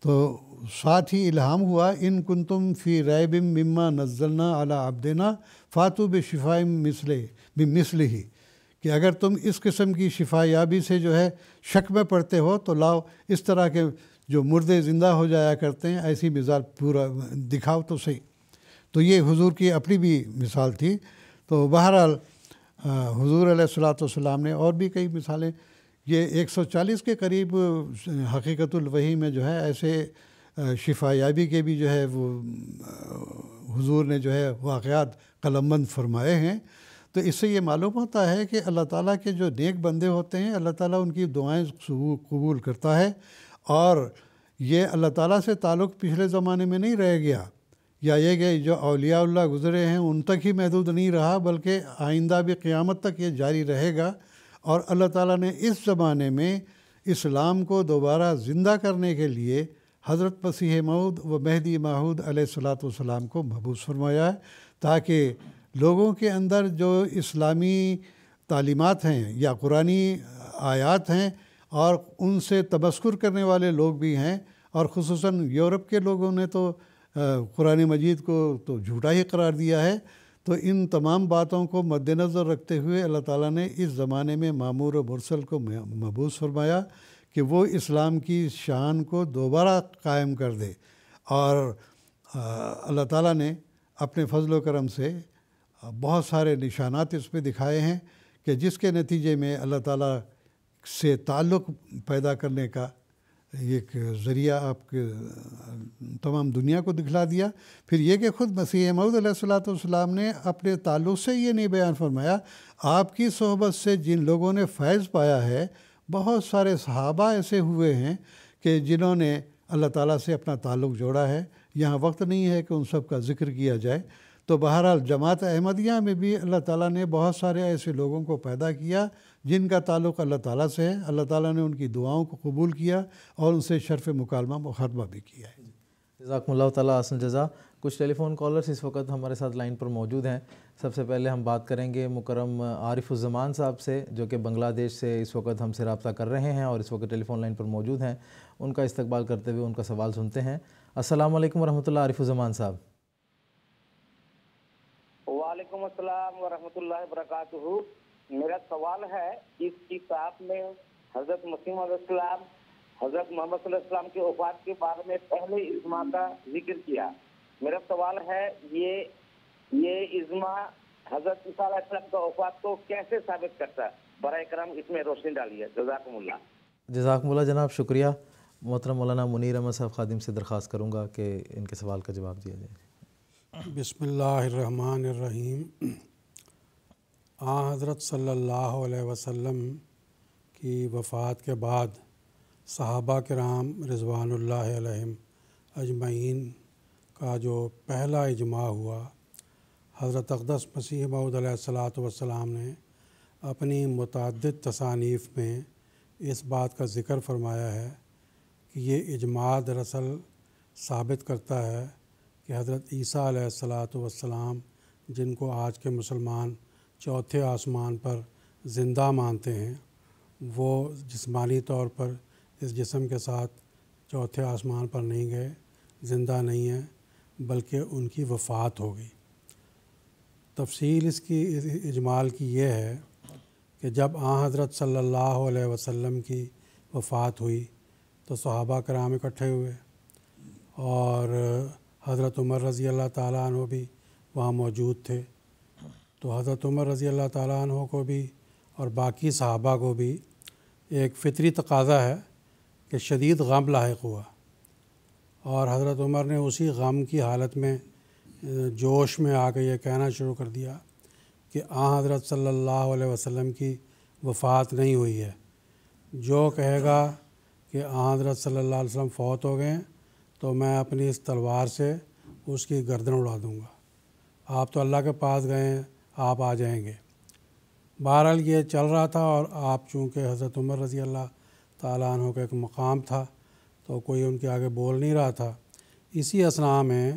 تو ساتھ ہی الہام ہوا ان کنتم فی ریب مما نزلنا علی عبدنا فاتوا بشفاء بمثلہ، کہ اگر تم اس قسم کی شفا یابی سے جو ہے شک میں پڑتے ہو تو لاؤ اس طرح کے جو مردے زندہ ہو جایا کرتے ہیں ایسی مثال پورا دکھاؤ تو صحیح۔ تو یہ حضور کی اپنی بھی مثال تھی۔ تو بہرحال حضور علیہ الصلوۃ والسلام نے اور بھی کئی مثالیں، یہ 140 کے قریب حقیقت الوحی میں جو ہے ایسے شفا یابی کے بھی جو ہے وہ حضور نے جو ہے واقعات قلم بند فرمائے ہیں۔ تو اس سے یہ معلوم ہوتا ہے کہ اللہ تعالیٰ کے جو نیک بندے ہوتے ہیں اللہ تعالیٰ ان کی دعائیں قبول کرتا ہے، اور یہ اللہ تعالیٰ سے تعلق پچھلے زمانے میں نہیں رہ گیا، یا یہ کہ جو اولیاء اللہ گزرے ہیں ان تک ہی محدود نہیں رہا، بلکہ آئندہ بھی قیامت تک یہ جاری رہے گا۔ اور اللہ تعالیٰ نے اس زمانے میں اسلام کو دوبارہ زندہ کرنے کے لیے حضرت مسیح موعود و مہدی موعود علیہ الصلاۃ والسلام کو مبعوث فرمایا ہے، تاکہ لوگوں کے اندر جو اسلامی تعلیمات ہیں یا قرآنی آیات ہیں اور ان سے تمسخر کرنے والے لوگ بھی ہیں، اور خصوصاً یورپ کے لوگوں نے تو قرآن مجید کو تو جھوٹا ہی قرار دیا ہے۔ تو ان تمام باتوں کو مد نظر رکھتے ہوئے اللہ تعالیٰ نے اس زمانے میں مامور و مرسل کو مبعوث فرمایا کہ وہ اسلام کی شان کو دوبارہ قائم کر دے، اور اللہ تعالیٰ نے اپنے فضل و کرم سے بہت سارے نشانات اس پہ دکھائے ہیں کہ جس کے نتیجے میں اللہ تعالیٰ سے تعلق پیدا کرنے کا ایک ذریعہ آپ کے تمام دنیا کو دکھلا دیا۔ پھر یہ کہ خود مسیح موعود علیہ الصلاۃ والسلام نے اپنے تعلق سے یہ نہیں بیان فرمایا، آپ کی صحبت سے جن لوگوں نے فیض پایا ہے، بہت سارے صحابہ ایسے ہوئے ہیں کہ جنہوں نے اللہ تعالیٰ سے اپنا تعلق جوڑا ہے۔ یہاں وقت نہیں ہے کہ ان سب کا ذکر کیا جائے، تو بہرحال جماعت احمدیہ میں بھی اللہ تعالیٰ نے بہت سارے ایسے لوگوں کو پیدا کیا جن کا تعلق اللہ تعالیٰ سے ہے۔ اللہ تعالیٰ نے ان کی دعاؤں کو قبول کیا اور ان سے شرف مکالمہ مخاطبہ بھی کیا ہے۔ جزاکم اللہ تعالیٰ احسن جزا۔ کچھ ٹیلی فون کالرز اس وقت ہمارے ساتھ لائن پر موجود ہیں۔ سب سے پہلے ہم بات کریں گے مکرم عارف الزمان صاحب سے، جو کہ بنگلہ دیش سے اس وقت ہم سے رابطہ کر رہے ہیں اور اس وقت ٹیلی فون لائن پر موجود ہیں۔ ان کا استقبال کرتے ہوئے ان کا سوال سنتے ہیں۔ السلام علیکم ورحمۃ اللہ، عارف الزمان صاحب۔ وعلیکم السلام ورحمۃ اللہ وبرکاتہ۔ میرا سوال ہے، اس کتاب میں حضرت مسیح علیہ السلام حضرت محمد صلی اللہ علیہ وسلم کے وفات کے بارے میں پہلے اجماع کا ذکر کیا۔ میرا سوال ہے، یہ اجماع حضرت عیسیٰ علیہ السلام کا وفات کو کیسے ثابت کرتا ہے؟ برائے کرم اس میں روشنی ڈالیے، جزاکم اللہ۔ جزاکم اللہ جناب، شکریہ۔ محترم مولانا منیر احمد صاحب خادم سے درخواست کروں گا کہ ان کے سوال کا جواب دیا جائے۔ بسم اللہ الرحمن الرحیم۔ حضرت صلی اللہ علیہ وسلم کی وفات کے بعد صحابہ کرام رضوان اللہ علیہم اجمعین کا جو پہلا اجماع ہوا، حضرت اقدس مسیح موعود علیہ الصلاۃ والسلام نے اپنی متعدد تصانیف میں اس بات کا ذکر فرمایا ہے کہ یہ اجماع دراصل ثابت کرتا ہے کہ حضرت عیسیٰ علیہ الصلاۃ والسلام، جن کو آج کے مسلمان چوتھے آسمان پر زندہ مانتے ہیں، وہ جسمانی طور پر اس جسم کے ساتھ چوتھے آسمان پر نہیں گئے، زندہ نہیں ہیں، بلکہ ان کی وفات ہو گئی۔ تفصیل اس کی اجمال کی یہ ہے کہ جب حضرت صلی اللہ علیہ وسلم کی وفات ہوئی تو صحابہ کرام اکٹھے ہوئے، اور حضرت عمر رضی اللہ تعالیٰ عنہ بھی وہاں موجود تھے۔ تو حضرت عمر رضی اللہ تعالیٰ عنہ کو بھی اور باقی صحابہ کو بھی ایک فطری تقاضا ہے کہ شدید غم لاحق ہوا، اور حضرت عمر نے اسی غم کی حالت میں جوش میں آ کے یہ کہنا شروع کر دیا کہ حضرت صلی اللہ علیہ وسلم کی وفات نہیں ہوئی ہے، جو کہے گا کہ حضرت صلی اللہ علیہ وسلم فوت ہو گئے تو میں اپنی اس تلوار سے اس کی گردن اڑا دوں گا، آپ تو اللہ کے پاس گئے ہیں، آپ آ جائیں گے۔ بہرحال یہ چل رہا تھا، اور آپ چونکہ حضرت عمر رضی اللہ تعالیٰ عنہ کا ایک مقام تھا تو کوئی ان کے آگے بول نہیں رہا تھا۔ اسی اثناء میں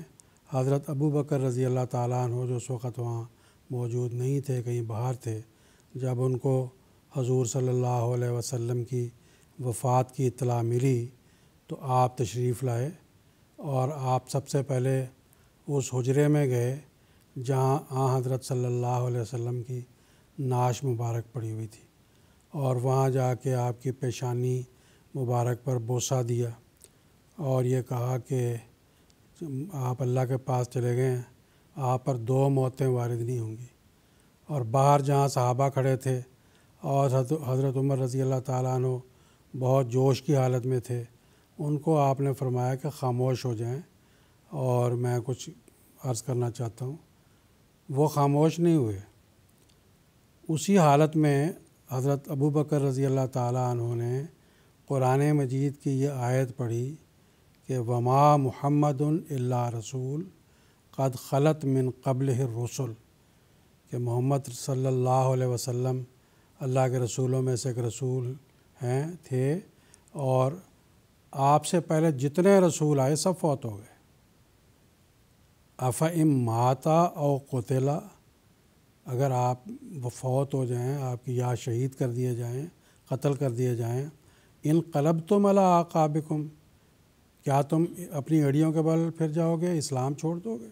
حضرت ابو بکر رضی اللہ تعالیٰ عنہ، جو اس وقت وہاں موجود نہیں تھے، کہیں باہر تھے، جب ان کو حضور صلی اللہ علیہ وسلم کی وفات کی اطلاع ملی تو آپ تشریف لائے، اور آپ سب سے پہلے اس حجرے میں گئے جہاں حضرت صلی اللہ علیہ وسلم کی نعش مبارک پڑی ہوئی تھی، اور وہاں جا کے آپ کی پیشانی مبارک پر بوسہ دیا اور یہ کہا کہ آپ اللہ کے پاس چلے گئے ہیں، آپ پر 2 موتیں وارد نہیں ہوں گی۔ اور باہر جہاں صحابہ کھڑے تھے اور حضرت عمر رضی اللہ تعالیٰ عنہ بہت جوش کی حالت میں تھے، ان کو آپ نے فرمایا کہ خاموش ہو جائیں اور میں کچھ عرض کرنا چاہتا ہوں۔ وہ خاموش نہیں ہوئے، اسی حالت میں حضرت ابو بکر رضی اللہ تعالیٰ عنہ نے قرآن مجید کی یہ آیت پڑھی کہ وما محمد الا رسول قد خلت من قبلہ الرسل، کہ محمد صلی اللہ علیہ وسلم اللہ کے رسولوں میں سے ایک رسول تھے، اور آپ سے پہلے جتنے رسول آئے سب فوت ہو گئے۔ افَإِن مَاتَ أَوْ قُتِلَ، اگر آپ فوت ہو جائیں، آپ کی یا شہید کر دیے جائیں، قتل کر دیے جائیں، انقلبتم علی اعقابکم، کیا تم اپنی اڑیوں کے بل پھر جاؤ گے، اسلام چھوڑ دو گے؟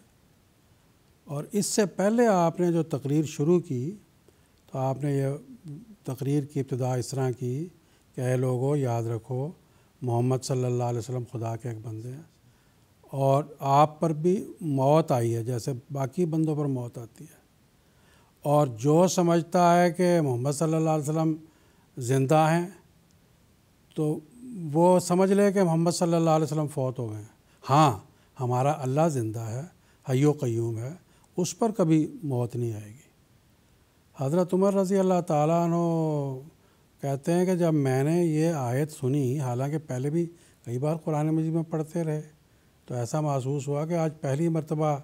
اور اس سے پہلے آپ نے جو تقریر شروع کی تو آپ نے یہ تقریر کی ابتدا اس طرح کی کہ اے لوگو یاد رکھو محمد صلی اللہ علیہ وسلم خدا کے ایک بندے ہیں، اور آپ پر بھی موت آئی ہے جیسے باقی بندوں پر موت آتی ہے، اور جو سمجھتا ہے کہ محمد صلی اللہ علیہ وسلم زندہ ہیں تو وہ سمجھ لے کہ محمد صلی اللہ علیہ وسلم فوت ہو گئے ہیں۔ ہاں، ہمارا اللہ زندہ ہے، حی و قیوم ہے، اس پر کبھی موت نہیں آئے گی۔ حضرت عمر رضی اللہ تعالیٰ عنہ کہتے ہیں کہ جب میں نے یہ آیت سنی، حالانکہ پہلے بھی کئی بار قرآن مجید میں پڑھتے رہے، تو ایسا محسوس ہوا کہ آج پہلی مرتبہ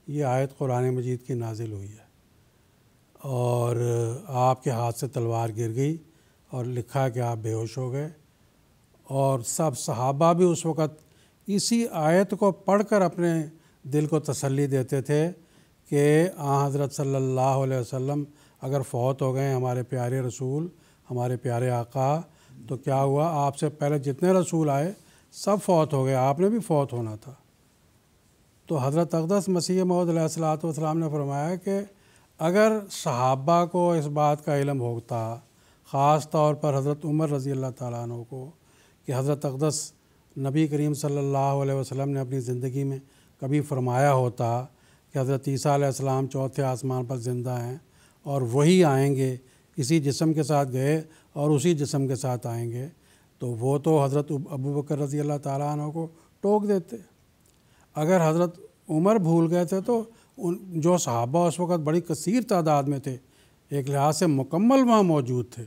یہ آیت قرآن مجید کی نازل ہوئی ہے، اور آپ کے ہاتھ سے تلوار گر گئی اور لکھا کہ آپ بے ہوش ہو گئے، اور سب صحابہ بھی اس وقت اسی آیت کو پڑھ کر اپنے دل کو تسلی دیتے تھے کہ حضرت صلی اللہ علیہ وسلم اگر فوت ہو گئے، ہمارے پیارے رسول، ہمارے پیارے آقا، تو کیا ہوا، آپ سے پہلے جتنے رسول آئے سب فوت ہو گئے، آپ نے بھی فوت ہونا تھا۔ تو حضرت اقدس مسیح موعود علیہ الصلوۃ والسلام نے فرمایا کہ اگر صحابہ کو اس بات کا علم ہوتا، خاص طور پر حضرت عمر رضی اللہ تعالیٰ عنہ کو، کہ حضرت اقدس نبی کریم صلی اللہ علیہ وسلم نے اپنی زندگی میں کبھی فرمایا ہوتا کہ حضرت عیسیٰ علیہ السلام چوتھے آسمان پر زندہ ہیں اور وہی آئیں گے، اسی جسم کے ساتھ گئے اور اسی جسم کے ساتھ آئیں گے، تو وہ تو حضرت ابو بکر رضی اللہ تعالیٰ عنہ کو ٹوک دیتے۔ اگر حضرت عمر بھول گئے تھے تو جو صحابہ اس وقت بڑی کثیر تعداد میں تھے، ایک لحاظ سے مکمل وہاں موجود تھے،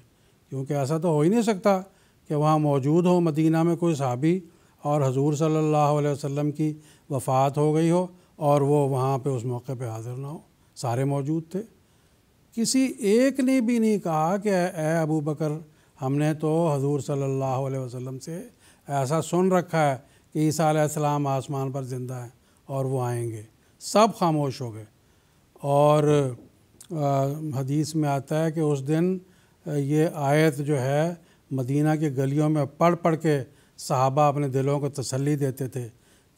کیونکہ ایسا تو ہو ہی نہیں سکتا کہ وہاں موجود ہو مدینہ میں کوئی صحابی اور حضور صلی اللہ علیہ وسلم کی وفات ہو گئی ہو اور وہ وہاں پہ اس موقع پہ حاضر نہ ہو، سارے موجود تھے۔ کسی ایک نے بھی نہیں کہا کہ اے ابو بکر، ہم نے تو حضور صلی اللہ علیہ وسلم سے ایسا سن رکھا ہے کہ عیسیٰ علیہ السلام آسمان پر زندہ ہیں اور وہ آئیں گے، سب خاموش ہو گئے۔ اور حدیث میں آتا ہے کہ اس دن یہ آیت جو ہے مدینہ کی گلیوں میں پڑھ پڑھ کے صحابہ اپنے دلوں کو تسلی دیتے تھے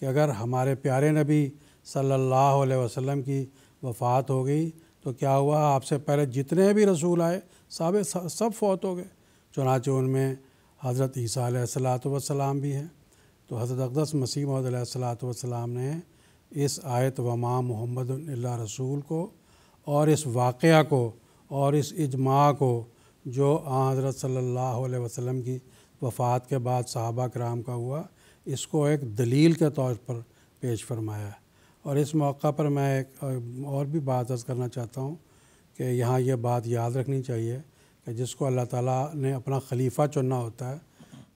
کہ اگر ہمارے پیارے نبی صلی اللہ علیہ وسلم کی وفات ہو گئی تو کیا ہوا، آپ سے پہلے جتنے بھی رسول آئے سب فوت ہو گئے، چنانچہ ان میں حضرت عیسیٰ علیہ الصلوۃ والسلام بھی ہیں۔ تو حضرت اقدس مسیح موعود علیہ الصلوۃ والسلام نے اس آیت وما محمد الا رسول کو اور اس واقعہ کو اور اس اجماع کو جو حضرت صلی اللہ علیہ وسلم کی وفات کے بعد صحابہ کرام کا ہوا، اس کو ایک دلیل کے طور پر پیش فرمایا ہے۔ اور اس موقع پر میں ایک اور بھی بات عرض کرنا چاہتا ہوں کہ یہاں یہ بات یاد رکھنی چاہیے کہ جس کو اللہ تعالیٰ نے اپنا خلیفہ چننا ہوتا ہے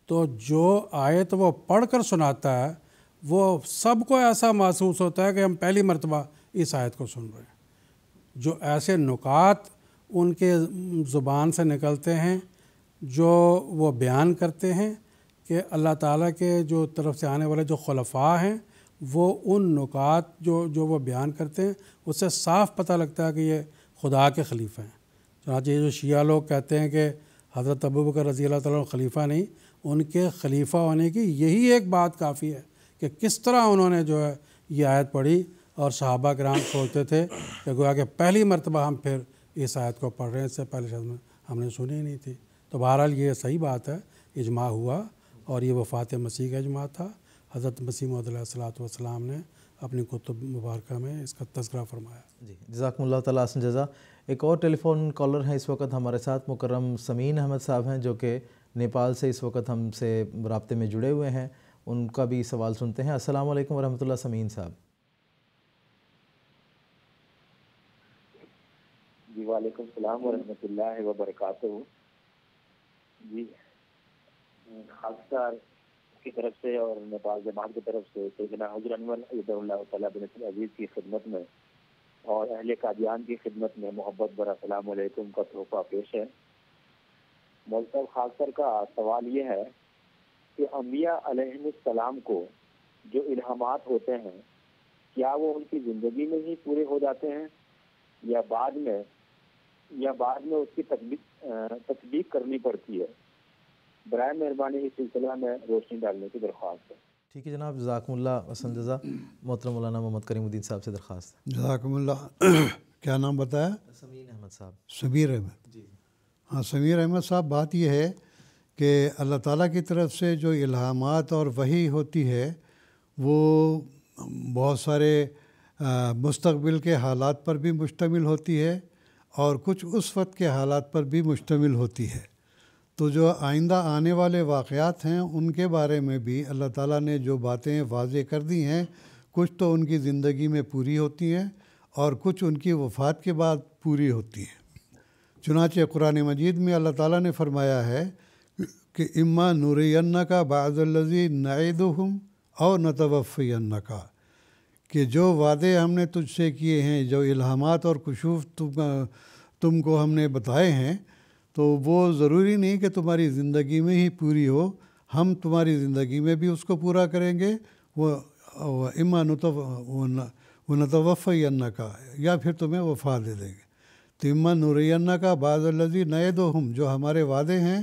تو جو آیت وہ پڑھ کر سناتا ہے وہ سب کو ایسا محسوس ہوتا ہے کہ ہم پہلی مرتبہ اس آیت کو سن رہے ہیں۔ جو ایسے نکات ان کے زبان سے نکلتے ہیں جو وہ بیان کرتے ہیں کہ اللہ تعالیٰ کے جو طرف سے آنے والے جو خلفاء ہیں وہ ان نکات جو وہ بیان کرتے ہیں اس سے صاف پتہ لگتا ہے کہ یہ خدا کے خلیفہ ہیں۔ چنانچہ یہ جو شیعہ لوگ کہتے ہیں کہ حضرت ابو بکر رضی اللہ تعالیٰ خلیفہ نہیں، ان کے خلیفہ ہونے کی یہی ایک بات کافی ہے کہ کس طرح انہوں نے جو ہے یہ آیت پڑھی، اور صحابہ کرام سوچتے تھے کہ گویا کہ پہلی مرتبہ ہم پھر اس آیت کو پڑھ رہے ہیں، اس سے پہلے شاید ہم نے سنی ہی نہیں تھی۔ تو بہرحال یہ صحیح بات ہے، اجماع ہوا اور یہ وفات مسیح کا اجماع تھا۔ حضرت مسیح موعود علیہ الصلوۃ والسلام نے اپنی کتب مبارکہ میں اس کا تذکرہ فرمایا۔ جی، جزاکم اللہ تعالیٰ احسن جزا۔ ایک اور ٹیلی فون کالر ہیں اس وقت ہمارے ساتھ، مکرم سمین احمد صاحب ہیں جو کہ نیپال سے اس وقت ہم سے رابطے میں جڑے ہوئے ہیں، ان کا بھی سوال سنتے ہیں۔ السلام علیکم ورحمۃ اللہ سمین صاحب۔ جی وعلیکم السلام ورحمۃ اللہ وبرکاتہ. جی خاص کی طرف سے اور نیپال جماعت کی طرف سے سیدنا حضرت انور ایدہ اللہ تعالیٰ بن عزیز کی خدمت میں اور اہل قادیان کی خدمت میں محبت برا السلام علیکم کا تحفہ پیش ہے. مولوی صاحب خاص کر کا سوال یہ ہے کہ انبیاء علیہ السلام کو جو الہامات ہوتے ہیں کیا وہ ان کی زندگی میں ہی پورے ہو جاتے ہیں یا بعد میں اس کی تطبیق کرنی پڑتی ہے؟ برائے مہربانی اس سلسلہ میں روشنی ڈالنے کی درخواست ہے. ٹھیک ہے جناب، جزاکم اللہ حسن جزا. محترم مولانا محمد کریم الدین صاحب سے درخواست ہے. جزاکم اللہ. کیا نام بتایا؟ سمیر احمد صاحب. سمیر احمد. جی ہاں سمیر احمد صاحب، بات یہ ہے کہ اللہ تعالیٰ کی طرف سے جو الہامات اور وحی ہوتی ہے وہ بہت سارے مستقبل کے حالات پر بھی مشتمل ہوتی ہے اور کچھ اس وقت کے حالات پر بھی مشتمل ہوتی ہے. تو جو آئندہ آنے والے واقعات ہیں ان کے بارے میں بھی اللہ تعالیٰ نے جو باتیں واضح کر دی ہیں، کچھ تو ان کی زندگی میں پوری ہوتی ہیں اور کچھ ان کی وفات کے بعد پوری ہوتی ہیں. چنانچہ قرآن مجید میں اللہ تعالیٰ نے فرمایا ہے کہ اما نُرِيَنَّكَ بَعْضَ الَّذِي نَعِدُهُمْ أَوْ نَتَوَفِّيَنَّكَ، کہ جو وعدے ہم نے تجھ سے کیے ہیں، جو الہامات اور کشوف تم کو ہم نے بتائے ہیں، تو وہ ضروری نہیں کہ تمہاری زندگی میں ہی پوری ہو، ہم تمہاری زندگی میں بھی اس کو پورا کریں گے. وہ اما نتوفینک، یا پھر تمہیں وفا دے دیں گے. تو اما نُرِيَنَّكَ بَعْضَ الَّذِي نَعِدُهُمْ، جو ہمارے وعدے ہیں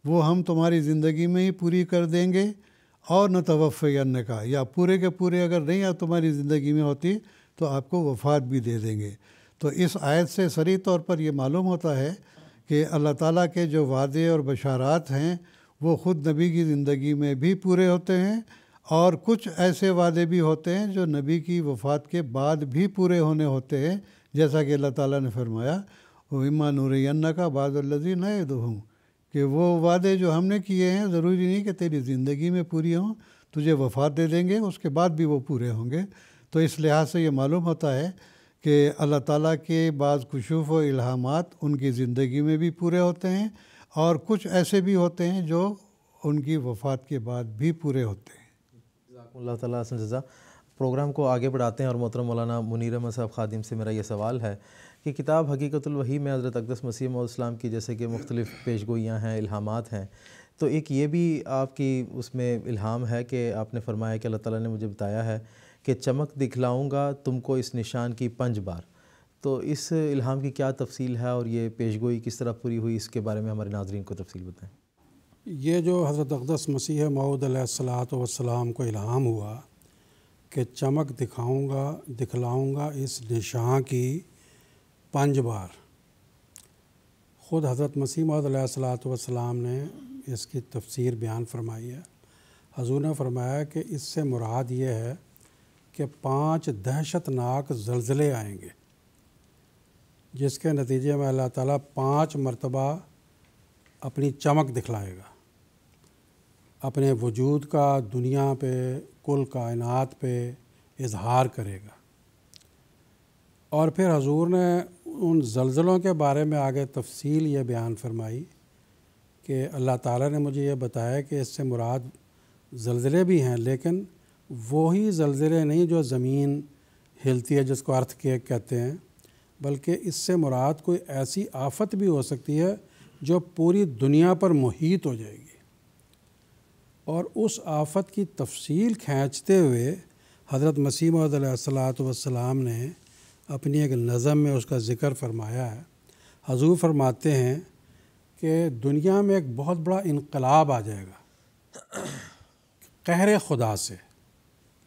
وہ ہم تمہاری زندگی میں ہی پوری کر دیں گے، اور نتوفینک، یا پورے کے پورے اگر نہیں تمہاری زندگی میں ہوتی تو آپ کو وفات بھی دے دیں گے. تو اس آیت سے صریح طور پر یہ معلوم ہوتا ہے کہ اللہ تعالیٰ کے جو وعدے اور بشارات ہیں وہ خود نبی کی زندگی میں بھی پورے ہوتے ہیں، اور کچھ ایسے وعدے بھی ہوتے ہیں جو نبی کی وفات کے بعد بھی پورے ہونے ہوتے ہیں، جیسا کہ اللہ تعالیٰ نے فرمایا وَإِمَّا نُرِيَنَّكَ بَعْضَ الَّذِي نَعِدُهُمْ، کہ وہ وعدے جو ہم نے کیے ہیں ضروری نہیں کہ تیری زندگی میں پوری ہوں، تجھے وفات دے دیں گے، اس کے بعد بھی وہ پورے ہوں گے. تو اس لحاظ سے یہ معلوم ہوتا ہے کہ اللہ تعالیٰ کے بعض کشوف و الہامات ان کی زندگی میں بھی پورے ہوتے ہیں، اور کچھ ایسے بھی ہوتے ہیں جو ان کی وفات کے بعد بھی پورے ہوتے ہیں. جزاکم اللہ تعالیٰ حسن جزا. پروگرام کو آگے بڑھاتے ہیں اور محترم مولانا منیر احمد صاحب خادم سے میرا یہ سوال ہے کہ کتاب حقیقت الوحی میں حضرت اقدس مسیح موعود السلام کی جیسے کہ مختلف پیشگوئیاں ہیں، الہامات ہیں، تو ایک یہ بھی آپ کی اس میں الہام ہے کہ آپ نے فرمایا کہ اللہ تعالیٰ نے مجھے بتایا ہے کہ چمک دکھلاؤں گا تم کو اس نشان کی 5 بار. تو اس الہام کی کیا تفصیل ہے اور یہ پیشگوئی کس طرح پوری ہوئی، اس کے بارے میں ہمارے ناظرین کو تفصیل بتائیں. یہ جو حضرت اقدس مسیح موعود علیہ السلام کو الہام ہوا کہ چمک دکھلاؤں گا اس نشان کی 5 بار، خود حضرت مسیح موعود علیہ السلام نے اس کی تفسیر بیان فرمائی ہے. حضور نے فرمایا کہ اس سے مراد یہ ہے کہ 5 دہشت ناک زلزلے آئیں گے، جس کے نتیجے میں اللہ تعالیٰ 5 مرتبہ اپنی چمک دکھلائے گا، اپنے وجود کا دنیا پہ، کل کائنات پہ اظہار کرے گا. اور پھر حضور نے ان زلزلوں کے بارے میں آگے تفصیل یہ بیان فرمائی کہ اللہ تعالیٰ نے مجھے یہ بتایا کہ اس سے مراد زلزلے بھی ہیں، لیکن وہی زلزلے نہیں جو زمین ہلتی ہے جس کو ارتھ کیک کہتے ہیں، بلکہ اس سے مراد کوئی ایسی آفت بھی ہو سکتی ہے جو پوری دنیا پر محیط ہو جائے گی. اور اس آفت کی تفصیل کھینچتے ہوئے حضرت مسیح موعود علیہ السلام نے اپنی ایک نظم میں اس کا ذکر فرمایا ہے. حضور فرماتے ہیں کہ دنیا میں ایک بہت بڑا انقلاب آ جائے گا، قہر خدا سے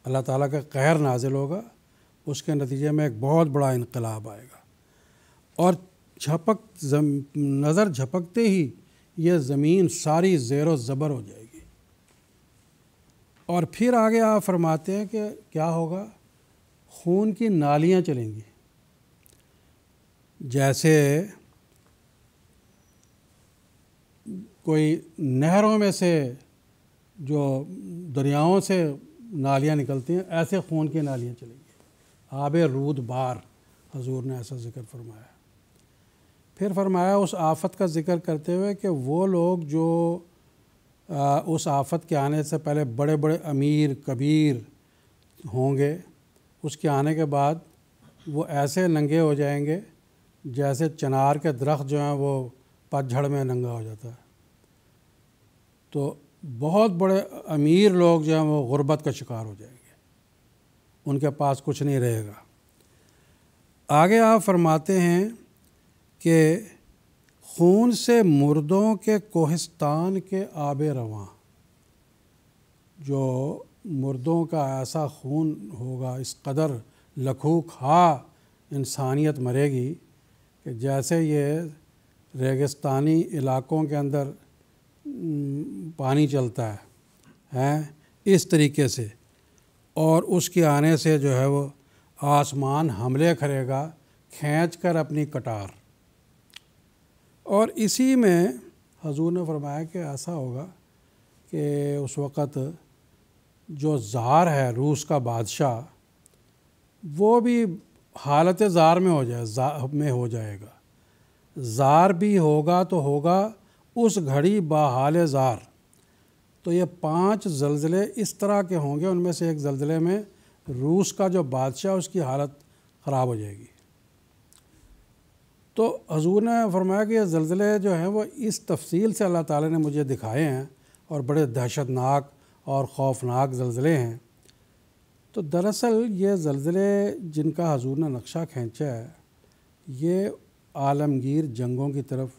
اللہ تعالیٰ کا قہر نازل ہوگا، اس کے نتیجے میں ایک بہت بڑا انقلاب آئے گا، اور نظر جھپکتے ہی یہ زمین ساری زیر و زبر ہو جائے گی. اور پھر آگے آپ فرماتے ہیں کہ کیا ہوگا؟ خون کی نالیاں چلیں گی، جیسے کوئی نہروں میں سے جو دریاؤں سے نالیاں نکلتی ہیں، ایسے خون کی نالیاں چلیں گی. آب رود بار، حضور نے ایسا ذکر فرمایا. پھر فرمایا اس آفت کا ذکر کرتے ہوئے کہ وہ لوگ جو اس آفت کے آنے سے پہلے بڑے بڑے امیر کبیر ہوں گے، اس کے آنے کے بعد وہ ایسے ننگے ہو جائیں گے جیسے چنار کے درخت جو ہیں وہ پت جھڑ میں ننگا ہو جاتا ہے۔ تو بہت بڑے امیر لوگ جو ہیں وہ غربت کا شکار ہو جائیں گے، ان کے پاس کچھ نہیں رہے گا۔ آگے آپ فرماتے ہیں کہ خون سے مردوں کے کوہستان کے آب رواں، جو مردوں کا ایسا خون ہوگا، اس قدر لکھو کھا انسانیت مرے گی کہ جیسے یہ ریگستانی علاقوں کے اندر پانی چلتا ہے اس طریقے سے، اور اس کے آنے سے جو ہے وہ آسمان حملے کرے گا کھینچ کر اپنی کٹار۔ اور اسی میں حضور نے فرمایا کہ ایسا ہوگا کہ اس وقت جو زار ہے روس کا بادشاہ، وہ بھی حالت زار میں ہو جائے گا۔ زار بھی ہوگا تو ہوگا اس گھڑی بحال زار۔ تو یہ 5 زلزلے اس طرح کے ہوں گے، ان میں سے ایک زلزلے میں روس کا جو بادشاہ اس کی حالت خراب ہو جائے گی۔ تو حضور نے فرمایا کہ یہ زلزلے جو ہیں وہ اس تفصیل سے اللہ تعالیٰ نے مجھے دکھائے ہیں، اور بڑے دہشت ناک اور خوفناک زلزلے ہیں۔ تو دراصل یہ زلزلے جن کا حضور نے نقشہ کھینچا ہے، یہ عالمگیر جنگوں کی طرف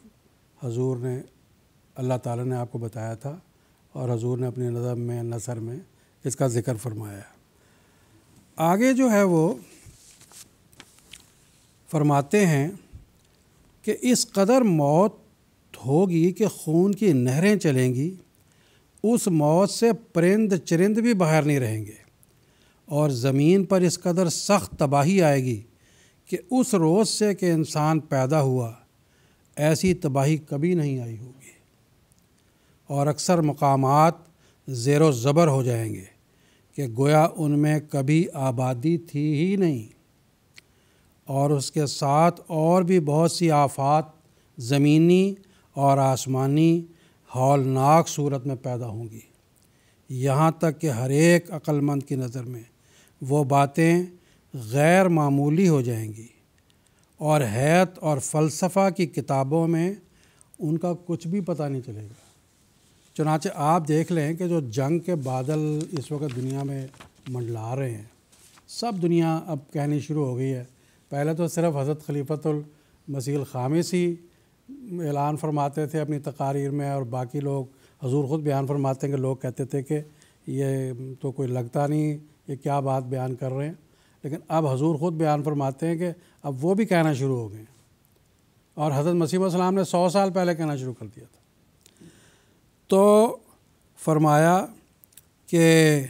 حضور نے، اللہ تعالیٰ نے آپ کو بتایا تھا، اور حضور نے اپنی نظم میں نثر میں اس کا ذکر فرمایا ہے۔ آگے جو ہے وہ فرماتے ہیں کہ اس قدر موت ہوگی کہ خون کی نہریں چلیں گی، اس موت سے پرند چرند بھی باہر نہیں رہیں گے، اور زمین پر اس قدر سخت تباہی آئے گی کہ اس روز سے کہ انسان پیدا ہوا ایسی تباہی کبھی نہیں آئی ہوگی، اور اکثر مقامات زیر و زبر ہو جائیں گے کہ گویا ان میں کبھی آبادی تھی ہی نہیں، اور اس کے ساتھ اور بھی بہت سی آفات زمینی اور آسمانی ہولناک صورت میں پیدا ہوں گی، یہاں تک کہ ہر ایک عقل مند کی نظر میں وہ باتیں غیر معمولی ہو جائیں گی، اور حیات اور فلسفہ کی کتابوں میں ان کا کچھ بھی پتہ نہیں چلے گا۔ چنانچہ آپ دیکھ لیں کہ جو جنگ کے بادل اس وقت دنیا میں منڈلا رہے ہیں، سب دنیا اب کہنی شروع ہو گئی ہے۔ پہلے تو صرف حضرت خلیفۃ المسیح الخامس ہی اعلان فرماتے تھے اپنی تقاریر میں، اور باقی لوگ، حضور خود بیان فرماتے ہیں کہ لوگ کہتے تھے کہ یہ تو کوئی لگتا نہیں، یہ کیا بات بیان کر رہے ہیں، لیکن اب حضور خود بیان فرماتے ہیں کہ اب وہ بھی کہنا شروع ہو گئے ہیں، اور حضرت مسیح علیہ السلام نے 100 سال پہلے کہنا شروع کر دیا تھا۔ تو فرمایا کہ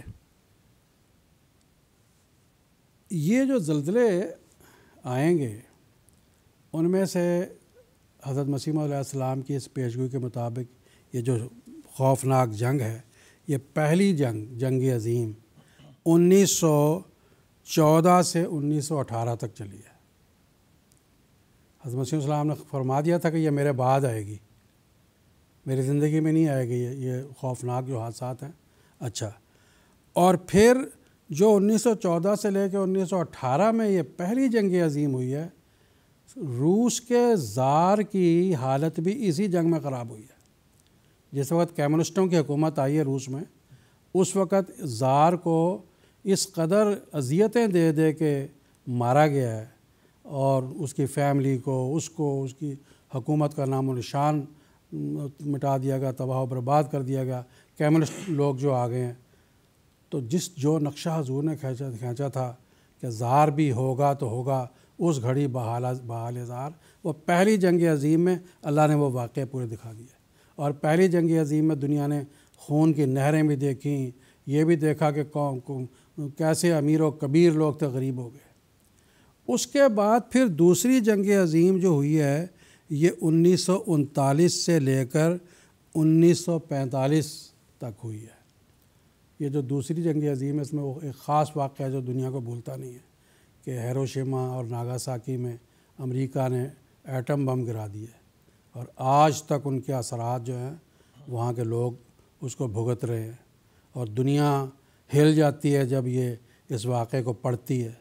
یہ جو زلزلے آئیں گے ان میں سے حضرت مسیح علیہ السلام کی اس پیشگوئی کے مطابق یہ جو خوفناک جنگ ہے، یہ پہلی جنگ عظیم 1914 سے 1918 تک چلی ہے۔ حضرت مسیح علیہ السلام نے فرما دیا تھا کہ یہ میرے بعد آئے گی، میری زندگی میں نہیں آئے گی یہ خوفناک جو حادثات ہیں۔ اچھا، اور پھر جو 1914 سے لے کے 1918 میں یہ پہلی جنگ عظیم ہوئی ہے، روس کے زار کی حالت بھی اسی جنگ میں خراب ہوئی ہے۔ جس وقت کمیونسٹوں کی حکومت آئی ہے روس میں، اس وقت زار کو اس قدر اذیتیں دے دے کے مارا گیا ہے، اور اس کی فیملی کو، اس کی حکومت کا نام و نشان مٹا دیا گیا، تباہ و برباد کر دیا گیا، کمیونسٹ لوگ جو آ گئے ہیں۔ تو جو نقشہ حضور نے کھینچا تھا کہ زار بھی ہوگا تو ہوگا اس گھڑی بحال زار، وہ پہلی جنگ عظیم میں اللہ نے وہ واقعے پورے دکھا دیے۔ اور پہلی جنگ عظیم میں دنیا نے خون کی نہریں بھی دیکھیں، یہ بھی دیکھا کہ کیسے امیر و کبیر لوگ تھے غریب ہو گئے۔ اس کے بعد پھر دوسری جنگ عظیم جو ہوئی ہے، یہ 1939 سے لے کر 1945 تک ہوئی ہے۔ یہ جو دوسری جنگ عظیم ہے، اس میں وہ ایک خاص واقعہ ہے جو دنیا کو بھولتا نہیں ہے کہ ہیروشیما اور ناگاساکی میں امریکہ نے ایٹم بم گرا دیے اور آج تک ان کے اثرات جو ہیں وہاں کے لوگ اس کو بھگت رہے ہیں، اور دنیا ہل جاتی ہے جب یہ اس واقعے کو پڑھتی ہے،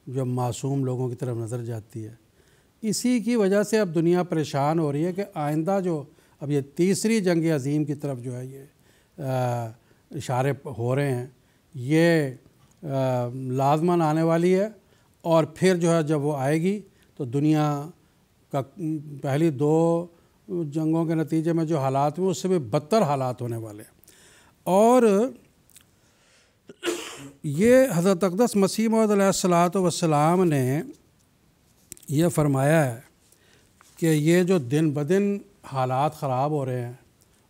جب معصوم لوگوں کی طرف نظر جاتی ہے۔ اسی کی وجہ سے اب دنیا پریشان ہو رہی ہے کہ آئندہ جو اب یہ تیسری جنگ عظیم کی طرف جو ہے یہ اشارے ہو رہے ہیں، یہ لازماً آنے والی ہے، اور پھر جو ہے جب وہ آئے گی تو دنیا کا پہلی 2 جنگوں کے نتیجے میں جو حالات ہوئے اس سے بھی بدتر حالات ہونے والے ہیں۔ اور یہ حضرت اقدس مسیح موعود علیہ الصلوۃ والسلام نے یہ فرمایا ہے کہ یہ جو دن بدن حالات خراب ہو رہے ہیں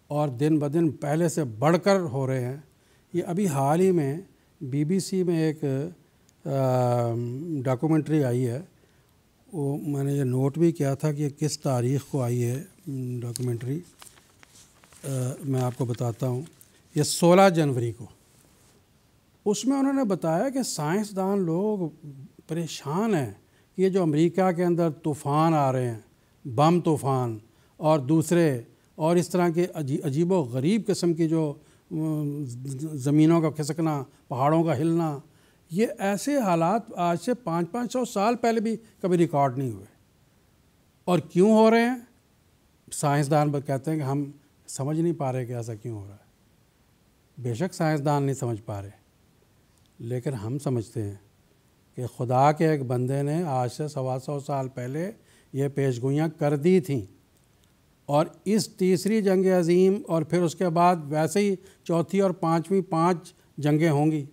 اور دن بدن پہلے سے بڑھ کر ہو رہے ہیں، یہ ابھی حال ہی میں BBC میں ایک ڈاکومنٹری آئی ہے، وہ میں نے یہ نوٹ بھی کیا تھا کہ کس تاریخ کو آئی ہے ڈاکومنٹری، میں آپ کو بتاتا ہوں، یہ 16 جنوری کو۔ اس میں انہوں نے بتایا کہ سائنسدان لوگ پریشان ہیں کہ یہ جو امریکہ کے اندر طوفان آ رہے ہیں، بم طوفان اور دوسرے اور اس طرح کے عجیب و غریب قسم کی جو زمینوں کا کھسکنا، پہاڑوں کا ہلنا، یہ ایسے حالات آج سے 500 سال پہلے بھی کبھی ریکارڈ نہیں ہوئے۔ اور کیوں ہو رہے ہیں؟ سائنسدان کہتے ہیں کہ ہم سمجھ نہیں پا رہے کہ ایسا کیوں ہو رہا ہے۔ بے شک سائنسدان نہیں سمجھ پا رہے، لیکن ہم سمجھتے ہیں کہ خدا کے ایک بندے نے آج سے 125 سال پہلے یہ پیشگوئیاں کر دی تھیں، اور اس تیسری جنگ عظیم اور پھر اس کے بعد ویسے ہی چوتھی اور پانچویں 5 جنگیں ہوں گی۔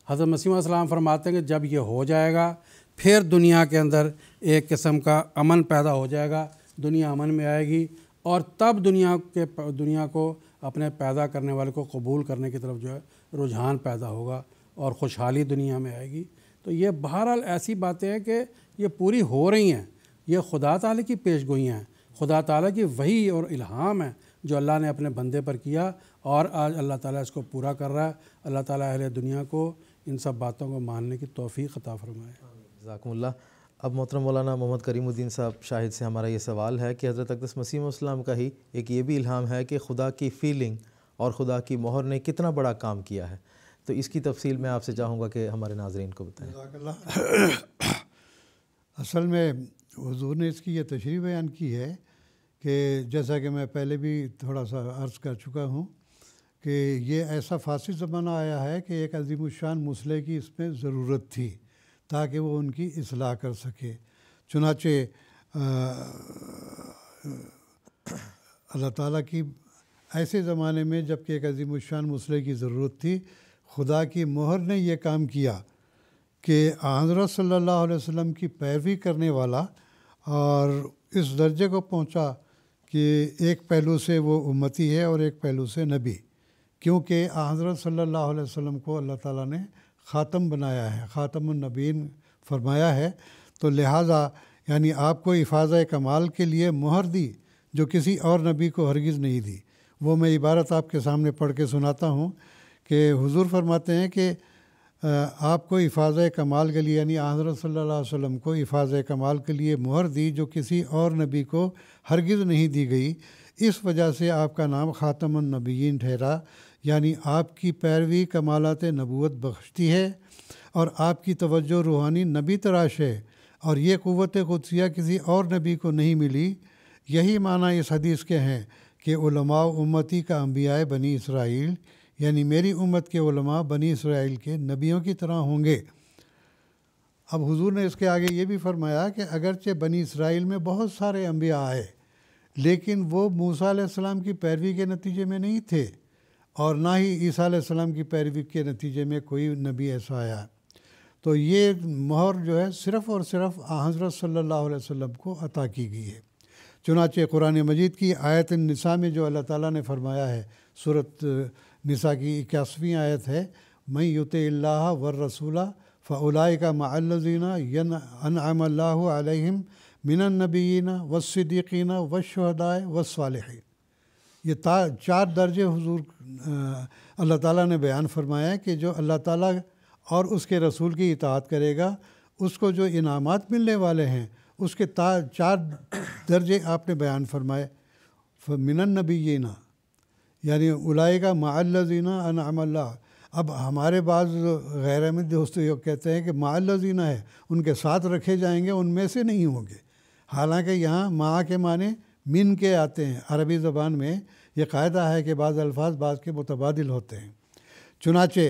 حضرت مسیح علیہ السلام فرماتے ہیں کہ جب یہ ہو جائے گا پھر دنیا کے اندر ایک قسم کا امن پیدا ہو جائے گا، دنیا امن میں آئے گی، اور تب دنیا کو اپنے پیدا کرنے والے کو قبول کرنے کی طرف جو ہے رجحان پیدا ہوگا اور خوشحالی دنیا میں آئے گی۔ تو یہ بہرحال ایسی باتیں ہیں کہ یہ پوری ہو رہی ہیں، یہ خدا تعالیٰ کی پیشگوئیاں ہیں، خدا تعالیٰ کی وحی اور الہام ہے جو اللہ نے اپنے بندے پر کیا، اور آج اللہ تعالیٰ اس کو پورا کر رہا ہے۔ اللہ تعالیٰ اہل دنیا کو ان سب باتوں کو ماننے کی توفیق عطا فرمائے۔ جزاکم اللہ۔ اب محترم مولانا محمد کریم الدین صاحب شاہد سے ہمارا یہ سوال ہے کہ حضرت اقدس مسیح علیہ السلام کا ہی ایک یہ بھی الہام ہے کہ خدا کی فیلنگ اور خدا کی مہر نے کتنا بڑا کام کیا ہے، تو اس کی تفصیل میں آپ سے چاہوں گا کہ ہمارے ناظرین کو بتائیں۔ جزاک اللہ۔ اصل میں حضور نے اس کی یہ تشریح بیان کی ہے کہ جیسا کہ میں پہلے بھی تھوڑا سا عرض کر چکا ہوں کہ یہ ایسا فاسد زمانہ آیا ہے کہ ایک عظیم الشان مصلح کی اس میں ضرورت تھی تاکہ وہ ان کی اصلاح کر سکے۔ چنانچہ اللہ تعالیٰ کی ایسے زمانے میں جب کہ ایک عظیم الشان مصلح کی ضرورت تھی، خدا کی مہر نے یہ کام کیا کہ حضرت صلی اللہ علیہ وسلم کی پیروی کرنے والا اور اس درجے کو پہنچا کہ ایک پہلو سے وہ امتی ہے اور ایک پہلو سے نبی، کیونکہ حضرت صلی اللہ علیہ وسلم کو اللہ تعالیٰ نے خاتم بنایا ہے، خاتم النبیین فرمایا ہے، تو لہٰذا یعنی آپ کو افاظہ کمال کے لیے مہر دی جو کسی اور نبی کو ہرگز نہیں دی۔ وہ میں عبارت آپ کے سامنے پڑھ کے سناتا ہوں کہ حضور فرماتے ہیں کہ آپ کو افاظہ کمال کے لیے یعنی حضرت صلی اللہ علیہ وسلم کو افاظہ کمال کے لیے مہر دی جو کسی اور نبی کو ہرگز نہیں دی گئی، اس وجہ سے آپ کا نام خاتم النبیین ٹھہرا، یعنی آپ کی پیروی کمالات نبوت بخشتی ہے اور آپ کی توجہ روحانی نبی تراش ہے، اور یہ قوت قدسیہ کسی اور نبی کو نہیں ملی۔ یہی معنی اس حدیث کے ہیں کہ علماء امتی کا انبیاء بنی اسرائیل، یعنی میری امت کے علماء بنی اسرائیل کے نبیوں کی طرح ہوں گے۔ اب حضور نے اس کے آگے یہ بھی فرمایا کہ اگرچہ بنی اسرائیل میں بہت سارے انبیاء آئے لیکن وہ موسیٰ علیہ السلام کی پیروی کے نتیجے میں نہیں تھے، اور نہ ہی عیسیٰ علیہ السلام کی پیروی کے نتیجے میں کوئی نبی ایسا آیا۔ تو یہ مہر جو ہے صرف اور صرف حضرت صلی اللہ علیہ وسلم کو عطا کی گئی ہے۔ چنانچہ قرآن مجید کی آیت النساء میں جو اللہ تعالیٰ نے فرمایا ہے، سورۃ نساء کی 81ویں آیت ہے، من یطع اللہ والرسول فاولئک مع الذین انعم اللہ علیہم من النبیین والصدیقین والشہداء والصالحین۔ یہ 4 درجے حضور اللہ تعالیٰ نے بیان فرمایا کہ جو اللہ تعالیٰ اور اس کے رسول کی اطاعت کرے گا اس کو جو انعامات ملنے والے ہیں اس کے 4 درجے آپ نے بیان فرمائے. فمن النبیین یعنی اولئک مع الذین انعم اللہ. اب ہمارے بعض غیر احمد دوست یہ کہتے ہیں کہ مع الذین ہے، ان کے ساتھ رکھے جائیں گے، ان میں سے نہیں ہوں گے. حالانکہ یہاں مع کے معنی من کے آتے ہیں. عربی زبان میں یہ قاعدہ ہے کہ بعض الفاظ بعض کے متبادل ہوتے ہیں. چنانچہ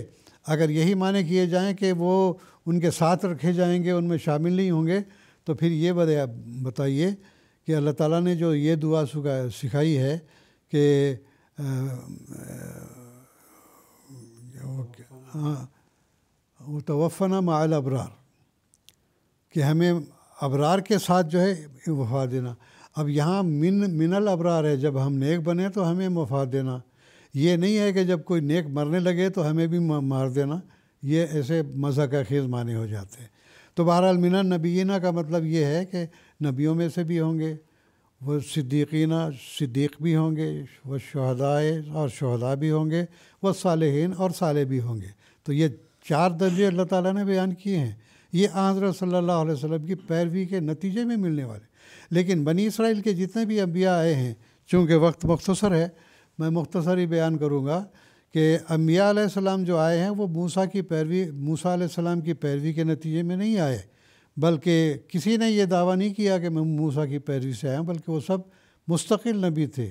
اگر یہی معنی کیے جائیں کہ وہ ان کے ساتھ رکھے جائیں گے، ان میں شامل نہیں ہوں گے، تو پھر یہ بتائیے کہ اللہ تعالیٰ نے جو یہ دعا سکھائی ہے کہ توفنا مع الابرار، کہ ہمیں ابرار کے ساتھ جو ہے وفات دینا. اب یہاں من الابرار ہے، جب ہم نیک بنے تو ہمیں وفات دینا. یہ نہیں ہے کہ جب کوئی نیک مرنے لگے تو ہمیں بھی مار دینا. یہ ایسے مذہق خیز معنی ہو جاتے ہیں. تو بہرحال من النبیین کا مطلب یہ ہے کہ نبیوں میں سے بھی ہوں گے، وہ صدیقین صدیق بھی ہوں گے، وہ شہدائے اور شہداء بھی ہوں گے، وہ صالحین اور صالح بھی ہوں گے. تو یہ 4 درجے اللہ تعالیٰ نے بیان کیے ہیں. یہ حضرت صلی اللہ علیہ وسلم کی پیروی کے نتیجے میں ملنے والے. لیکن بنی اسرائیل کے جتنے بھی انبیاء آئے ہیں، چونکہ وقت مختصر ہے میں مختصر ہی بیان کروں گا کہ انبیاء علیہ السلام جو آئے ہیں وہ موسیٰ علیہ السلام کی پیروی کے نتیجے میں نہیں آئے، بلکہ کسی نے یہ دعویٰ نہیں کیا کہ میں موسیٰ کی پیروی سے آیا ہوں، بلکہ وہ سب مستقل نبی تھے.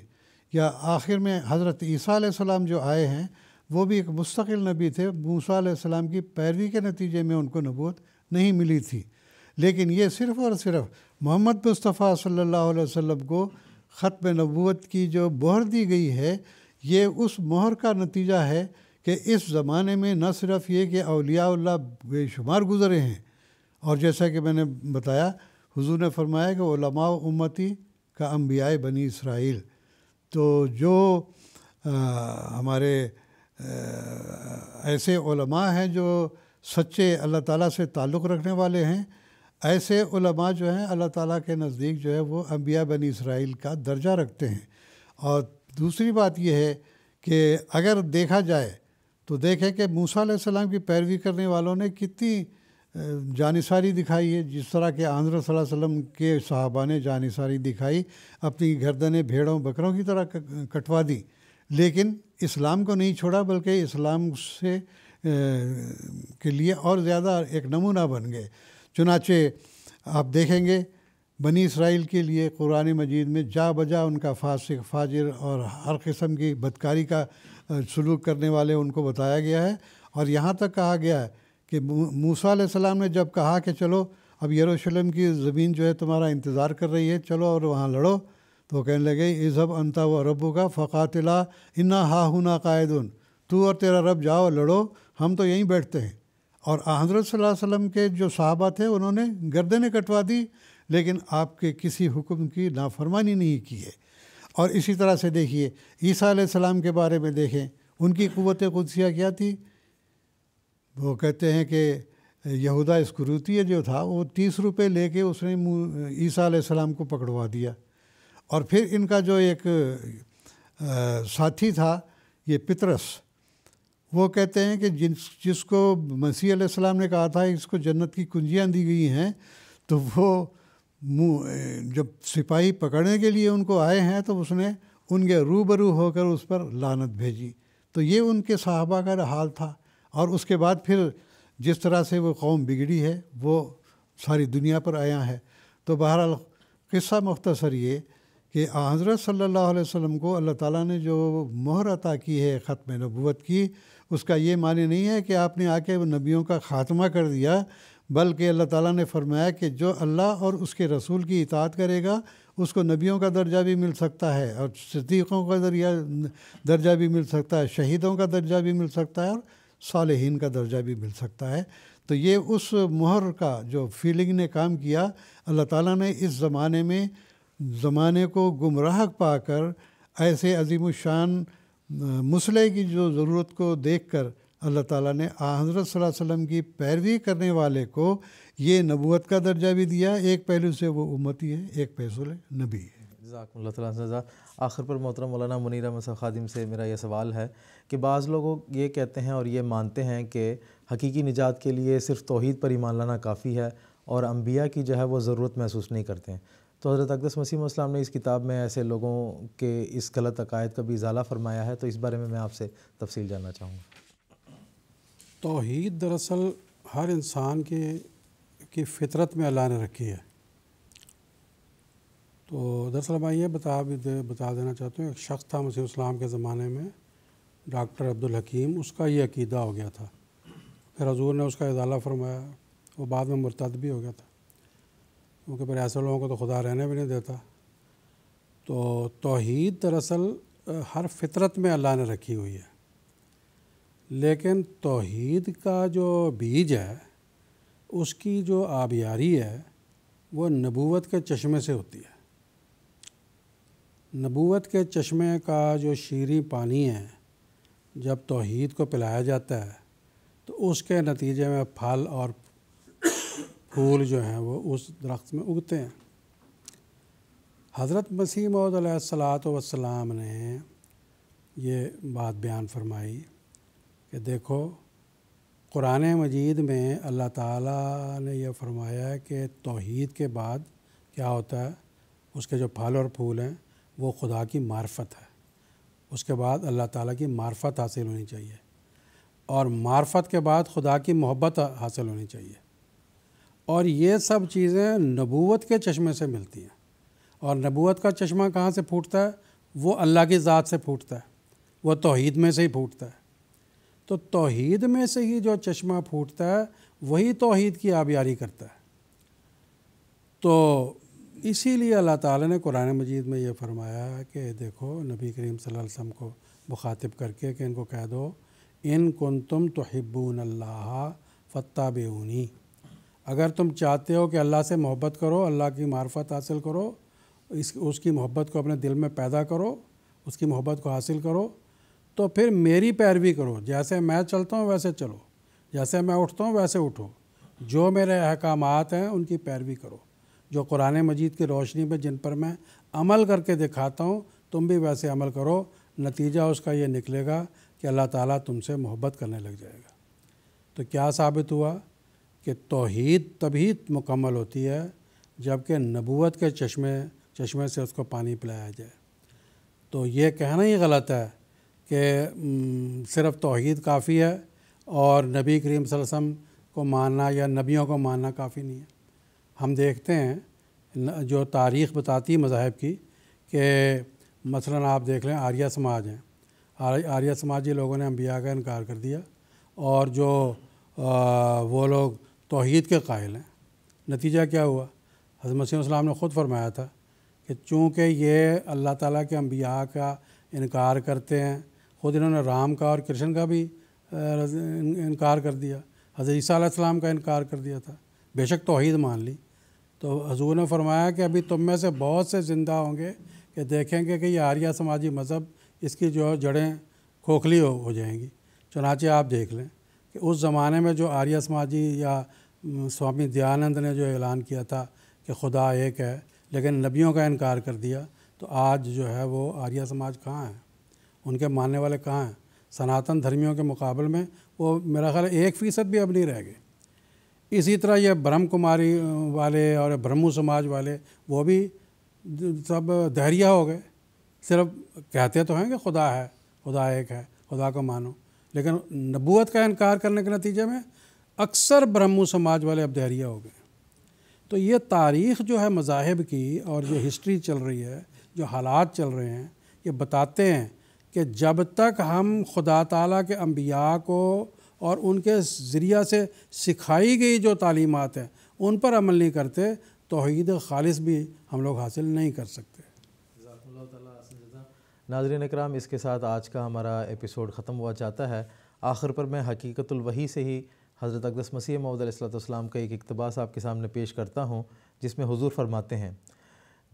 یا آخر میں حضرت عیسیٰ علیہ السلام جو آئے ہیں وہ بھی ایک مستقل نبی تھے. موسیٰ علیہ السلام کی پیروی کے نتیجے میں ان کو نبوت نہیں ملی تھی. لیکن یہ صرف اور صرف محمد مصطفیٰ صلی اللہ علیہ وسلم کو ختم نبوت کی جو مہر دی گئی ہے، یہ اس مہر کا نتیجہ ہے کہ اس زمانے میں نہ صرف یہ کہ اولیاء اللہ بے شمار گزرے ہیں، اور جیسا کہ میں نے بتایا حضور نے فرمایا کہ علماء امتی کا انبیاء بنی اسرائیل. تو جو ہمارے ایسے علماء ہیں جو سچے اللہ تعالیٰ سے تعلق رکھنے والے ہیں، ایسے علماء جو ہیں اللہ تعالیٰ کے نزدیک جو ہے وہ انبیاء بنی اسرائیل کا درجہ رکھتے ہیں. اور دوسری بات یہ ہے کہ اگر دیکھا جائے تو دیکھیں کہ موسیٰ علیہ السلام کی پیروی کرنے والوں نے کتنی جانثاری دکھائی ہے. جس طرح کہ حضرت صلی اللہ علیہ وسلم کے صحابہ نے جانثاری دکھائی، اپنی گردنیں بھیڑوں بکروں کی طرح کٹوا دی، لیکن اسلام کو نہیں چھوڑا، بلکہ اسلام سے کے لیے اور زیادہ ایک نمونہ بن گئے. چنانچہ آپ دیکھیں گے بنی اسرائیل کے لیے قرآن مجید میں جا بجا ان کا فاسق فاجر اور ہر قسم کی بدکاری کا سلوک کرنے والے ان کو بتایا گیا ہے. اور یہاں تک کہا گیا ہے کہ موسیٰ علیہ السلام نے جب کہا کہ چلو اب یروشلم کی زمین جو ہے تمہارا انتظار کر رہی ہے، چلو اور وہاں لڑو، تو کہنے لگے اذهب انت وربک فقاتلا انا ہاہنا قاعدون، تو اور تیرا رب جاؤ لڑو، ہم تو یہیں بیٹھتے ہیں. اور حضرت صلی اللہ علیہ وسلم کے جو صحابہ تھے انہوں نے گردنیں کٹوا دی، لیکن آپ کے کسی حکم کی نافرمانی نہیں کی ہے. اور اسی طرح سے دیکھیے عیسیٰ علیہ السلام کے بارے میں دیکھیں، ان کی قوت قدسیہ کیا تھی. وہ کہتے ہیں کہ یہودا اسکروتی جو تھا وہ 30 روپے لے کے اس نے عیسیٰ علیہ السلام کو پکڑوا دیا. اور پھر ان کا جو ایک ساتھی تھا یہ پطرس، وہ کہتے ہیں کہ جس کو مسیح علیہ السلام نے کہا تھا اس کو جنت کی کنجیاں دی گئی ہیں، تو وہ جب سپاہی پکڑنے کے لیے ان کو آئے ہیں تو اس نے ان کے روبرو ہو کر اس پر لعنت بھیجی. تو یہ ان کے صحابہ کا حال تھا. اور اس کے بعد پھر جس طرح سے وہ قوم بگڑی ہے وہ ساری دنیا پر آیا ہے. تو بہرحال قصہ مختصر یہ کہ حضرت صلی اللہ علیہ وسلم کو اللہ تعالیٰ نے جو مہر عطا کی ہے ختم نبوت کی، اس کا یہ معنی نہیں ہے کہ آپ نے آ کے نبیوں کا خاتمہ کر دیا، بلکہ اللہ تعالیٰ نے فرمایا کہ جو اللہ اور اس کے رسول کی اطاعت کرے گا اس کو نبیوں کا درجہ بھی مل سکتا ہے، اور صدیقوں کا درجہ بھی مل سکتا ہے، شہیدوں کا درجہ بھی مل سکتا ہے، اور صالحین کا درجہ بھی مل سکتا ہے. تو یہ اس مہر کا جو فیلنگ نے کام کیا، اللہ تعالیٰ نے اس زمانے کو گمراہ پا کر ایسے عظیم الشان مسئلے کی جو ضرورت کو دیکھ کر اللہ تعالیٰ نے حضرت صلی اللہ علیہ وسلم کی پیروی کرنے والے کو یہ نبوت کا درجہ بھی دیا. ایک پہلو سے وہ امتی ہے، ایک پہلو سے نبی ہے. جزاکم اللہ تعالیٰ جزا. آخر پر محترم مولانا منیر احمد صاحب خادم سے میرا یہ سوال ہے کہ بعض لوگ یہ کہتے ہیں اور یہ مانتے ہیں کہ حقیقی نجات کے لیے صرف توحید پر ایمان لانا کافی ہے، اور انبیاء کی جو ہے وہ ضرورت محسوس نہیں کرتے ہیں۔ تو حضرت اقدس مسیح موعود السلام نے اس کتاب میں ایسے لوگوں کے اس غلط عقائد کا بھی ازالہ فرمایا ہے، تو اس بارے میں آپ سے تفصیل جاننا چاہوں گا۔ توحید دراصل ہر انسان کی فطرت میں اللہ نے رکھی ہے۔ تو دراصل میں یہ بتا دینا چاہتا ہوں، ایک شخص تھا مسیح السلام کے زمانے میں، ڈاکٹر عبدالحکیم، اس کا یہ عقیدہ ہو گیا تھا، پھر حضور نے اس کا ازالہ فرمایا، وہ بعد میں مرتد بھی ہو گیا تھا، کیونکہ پھر ایسے لوگوں کو تو خدا رہنے بھی نہیں دیتا۔ تو توحید دراصل ہر فطرت میں اللہ نے رکھی ہوئی ہے، لیکن توحید کا جو بیج ہے اس کی جو آبیاری ہے وہ نبوت کے چشمے سے ہوتی ہے۔ نبوت کے چشمے کا جو شیریں پانی ہے جب توحید کو پلایا جاتا ہے تو اس کے نتیجے میں پھل اور پھول جو ہیں وہ اس درخت میں اگتے ہیں۔ حضرت مسیح موعود علیہ السلام نے یہ بات بیان فرمائی کہ دیکھو، قرآن مجید میں اللہ تعالیٰ نے یہ فرمایا ہے کہ توحید کے بعد کیا ہوتا ہے، اس کے جو پھل اور پھول ہیں وہ خدا کی معرفت ہے۔ اس کے بعد اللہ تعالیٰ کی معرفت حاصل ہونی چاہیے، اور معرفت کے بعد خدا کی محبت حاصل ہونی چاہیے، اور یہ سب چیزیں نبوت کے چشمے سے ملتی ہیں۔ اور نبوت کا چشمہ کہاں سے پھوٹتا ہے؟ وہ اللہ کی ذات سے پھوٹتا ہے، وہ توحید میں سے ہی پھوٹتا ہے۔ تو توحید میں سے ہی جو چشمہ پھوٹتا ہے وہی توحید کی آبیاری کرتا ہے۔ تو اسی لیے اللہ تعالیٰ نے قرآن مجید میں یہ فرمایا کہ دیکھو، نبی کریم صلی اللہ علیہ وسلم کو مخاطب کر کے کہ ان کو کہہ دو، ان کنتم تحبون اللہ فاتبعونی، اگر تم چاہتے ہو کہ اللہ سے محبت کرو، اللہ کی معرفت حاصل کرو، اس کی محبت کو اپنے دل میں پیدا کرو، اس کی محبت کو حاصل کرو، تو پھر میری پیروی کرو، جیسے میں چلتا ہوں ویسے چلو، جیسے میں اٹھتا ہوں ویسے اٹھو، جو میرے احکامات ہیں ان کی پیروی کرو، جو قرآن مجید کی روشنی میں جن پر میں عمل کر کے دکھاتا ہوں تم بھی ویسے عمل کرو، نتیجہ اس کا یہ نکلے گا کہ اللہ تعالیٰ تم سے محبت کرنے لگ جائے گا۔ تو کیا ثابت ہوا کہ توحید تبھی مکمل ہوتی ہے جب کہ نبوت کے چشمے سے اس کو پانی پلایا جائے۔ تو یہ کہنا ہی غلط ہے کہ صرف توحید کافی ہے اور نبی کریم صلی اللہ علیہ وسلم کو ماننا یا نبیوں کو ماننا کافی نہیں ہے۔ ہم دیکھتے ہیں جو تاریخ بتاتی مذاہب کی کہ مثلاً آپ دیکھ لیں آریہ سماج ہیں، آریہ سماجی لوگوں نے انبیاء کا انکار کر دیا، اور جو وہ لوگ توحید کے قائل ہیں، نتیجہ کیا ہوا؟ حضرت مسیح السلام نے خود فرمایا تھا کہ چونکہ یہ اللہ تعالیٰ کے انبیاء کا انکار کرتے ہیں، خود انہوں نے رام کا اور کرشن کا بھی انکار کر دیا، حضرت عیسیٰ علیہ السلام کا انکار کر دیا تھا، بے شک توحید مان لی۔ تو حضور نے فرمایا کہ ابھی تم میں سے بہت سے زندہ ہوں گے کہ دیکھیں گے کہ یہ آریہ سماجی مذہب اس کی جو جڑیں کھوکھلی ہو جائیں گی۔ چنانچہ آپ دیکھ لیں کہ اس زمانے میں جو آریہ سماجی یا سوامی دیانند نے جو اعلان کیا تھا کہ خدا ایک ہے لیکن نبیوں کا انکار کر دیا، تو آج جو ہے وہ آریہ سماج کہاں ہیں؟ ان کے ماننے والے کہاں ہیں؟ سناتن دھرمیوں کے مقابل میں وہ میرا خیال 1% بھی اب نہیں رہ گئے۔ اسی طرح یہ برہم کماری والے اور برہمو سماج والے وہ بھی سب دہریہ ہو گئے، صرف کہتے تو ہیں کہ خدا ہے، خدا ایک ہے، خدا کو مانو، لیکن نبوت کا انکار کرنے کے نتیجے میں اکثر برہمو سماج والے اب دہریہ ہو گئے۔ تو یہ تاریخ جو ہے مذاہب کی اور جو ہسٹری چل رہی ہے، جو حالات چل رہے ہیں، یہ بتاتے ہیں کہ جب تک ہم خدا تعالیٰ کے انبیاء کو اور ان کے ذریعہ سے سکھائی گئی جو تعلیمات ہیں ان پر عمل نہیں کرتے، توحید خالص بھی ہم لوگ حاصل نہیں کر سکتے۔ ناظرین اکرام، اس کے ساتھ آج کا ہمارا ایپیسوڈ ختم ہوا چاہتا ہے۔ آخر پر میں حقیقت الوحی سے ہی حضرت اقدس مسیح موعود علیہ السلام کا ایک اقتباس آپ کے سامنے پیش کرتا ہوں، جس میں حضور فرماتے ہیں،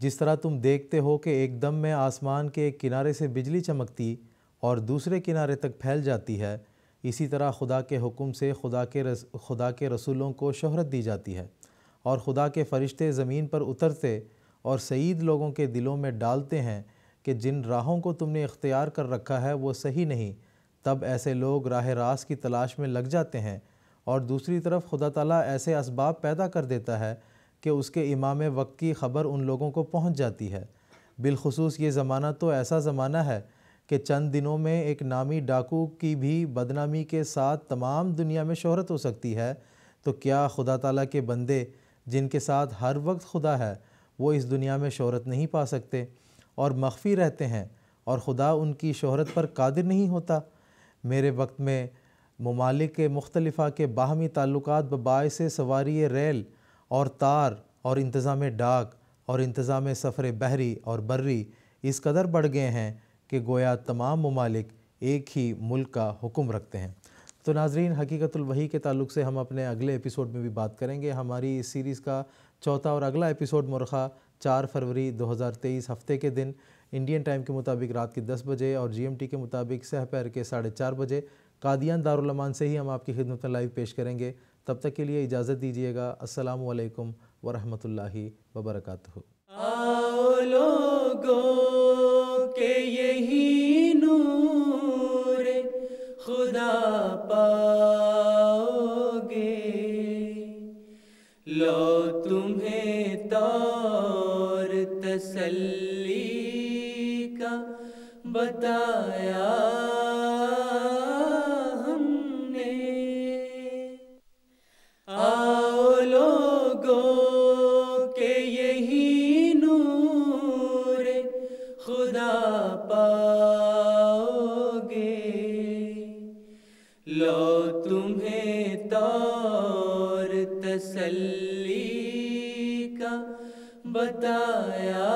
جس طرح تم دیکھتے ہو کہ ایک دم میں آسمان کے ایک کنارے سے بجلی چمکتی اور دوسرے کنارے تک پھیل جاتی ہے، اسی طرح خدا کے حکم سے خدا کے رسولوں کو شہرت دی جاتی ہے، اور خدا کے فرشتے زمین پر اترتے اور سعید لوگوں کے دلوں میں ڈالتے ہیں کہ جن راہوں کو تم نے اختیار کر رکھا ہے وہ صحیح نہیں، تب ایسے لوگ راہ راست کی تلاش میں لگ جاتے ہیں اور دوسری طرف خدا تعالیٰ ایسے اسباب پیدا کر دیتا ہے کہ اس کے امام وقت کی خبر ان لوگوں کو پہنچ جاتی ہے۔ بالخصوص یہ زمانہ تو ایسا زمانہ ہے کہ چند دنوں میں ایک نامی ڈاکو کی بھی بدنامی کے ساتھ تمام دنیا میں شہرت ہو سکتی ہے، تو کیا خدا تعالیٰ کے بندے جن کے ساتھ ہر وقت خدا ہے وہ اس دنیا میں شہرت نہیں پا سکتے اور مخفی رہتے ہیں اور خدا ان کی شہرت پر قادر نہیں ہوتا؟ میرے وقت میں ممالک مختلفہ کے باہمی تعلقات بباعث سواری ریل اور تار اور انتظام ڈاک اور انتظام سفر بحری اور بری اس قدر بڑھ گئے ہیں کہ گویا تمام ممالک ایک ہی ملک کا حکم رکھتے ہیں۔ تو ناظرین، حقیقت الوحی کے تعلق سے ہم اپنے اگلے ایپیسوڈ میں بھی بات کریں گے۔ ہماری اس سیریز کا چوتھا اور اگلا ایپیسوڈ مرخہ 4 فروری 2023 ہفتے کے دن انڈین ٹائم کے مطابق رات کے 10 بجے اور GMT کے مطابق سحر کے 4:30 بجے قادیان دارالامان سے ہی ہم آپ کی خدمت میں لائیو پیش کریں گے۔ تب تک کے لیے اجازت دیجیے گا۔ السلام علیکم ورحمۃ اللہ وبرکاتہ۔ آؤ لوگوں کہ یہی نور خدا پاؤ گے، لو تمہیں طور تسلی کا بتایا ہم نے۔ آؤ لوگوں کہ یہی نور خدا پاؤ گے، لو تمہیں طور تسلی کا بتایا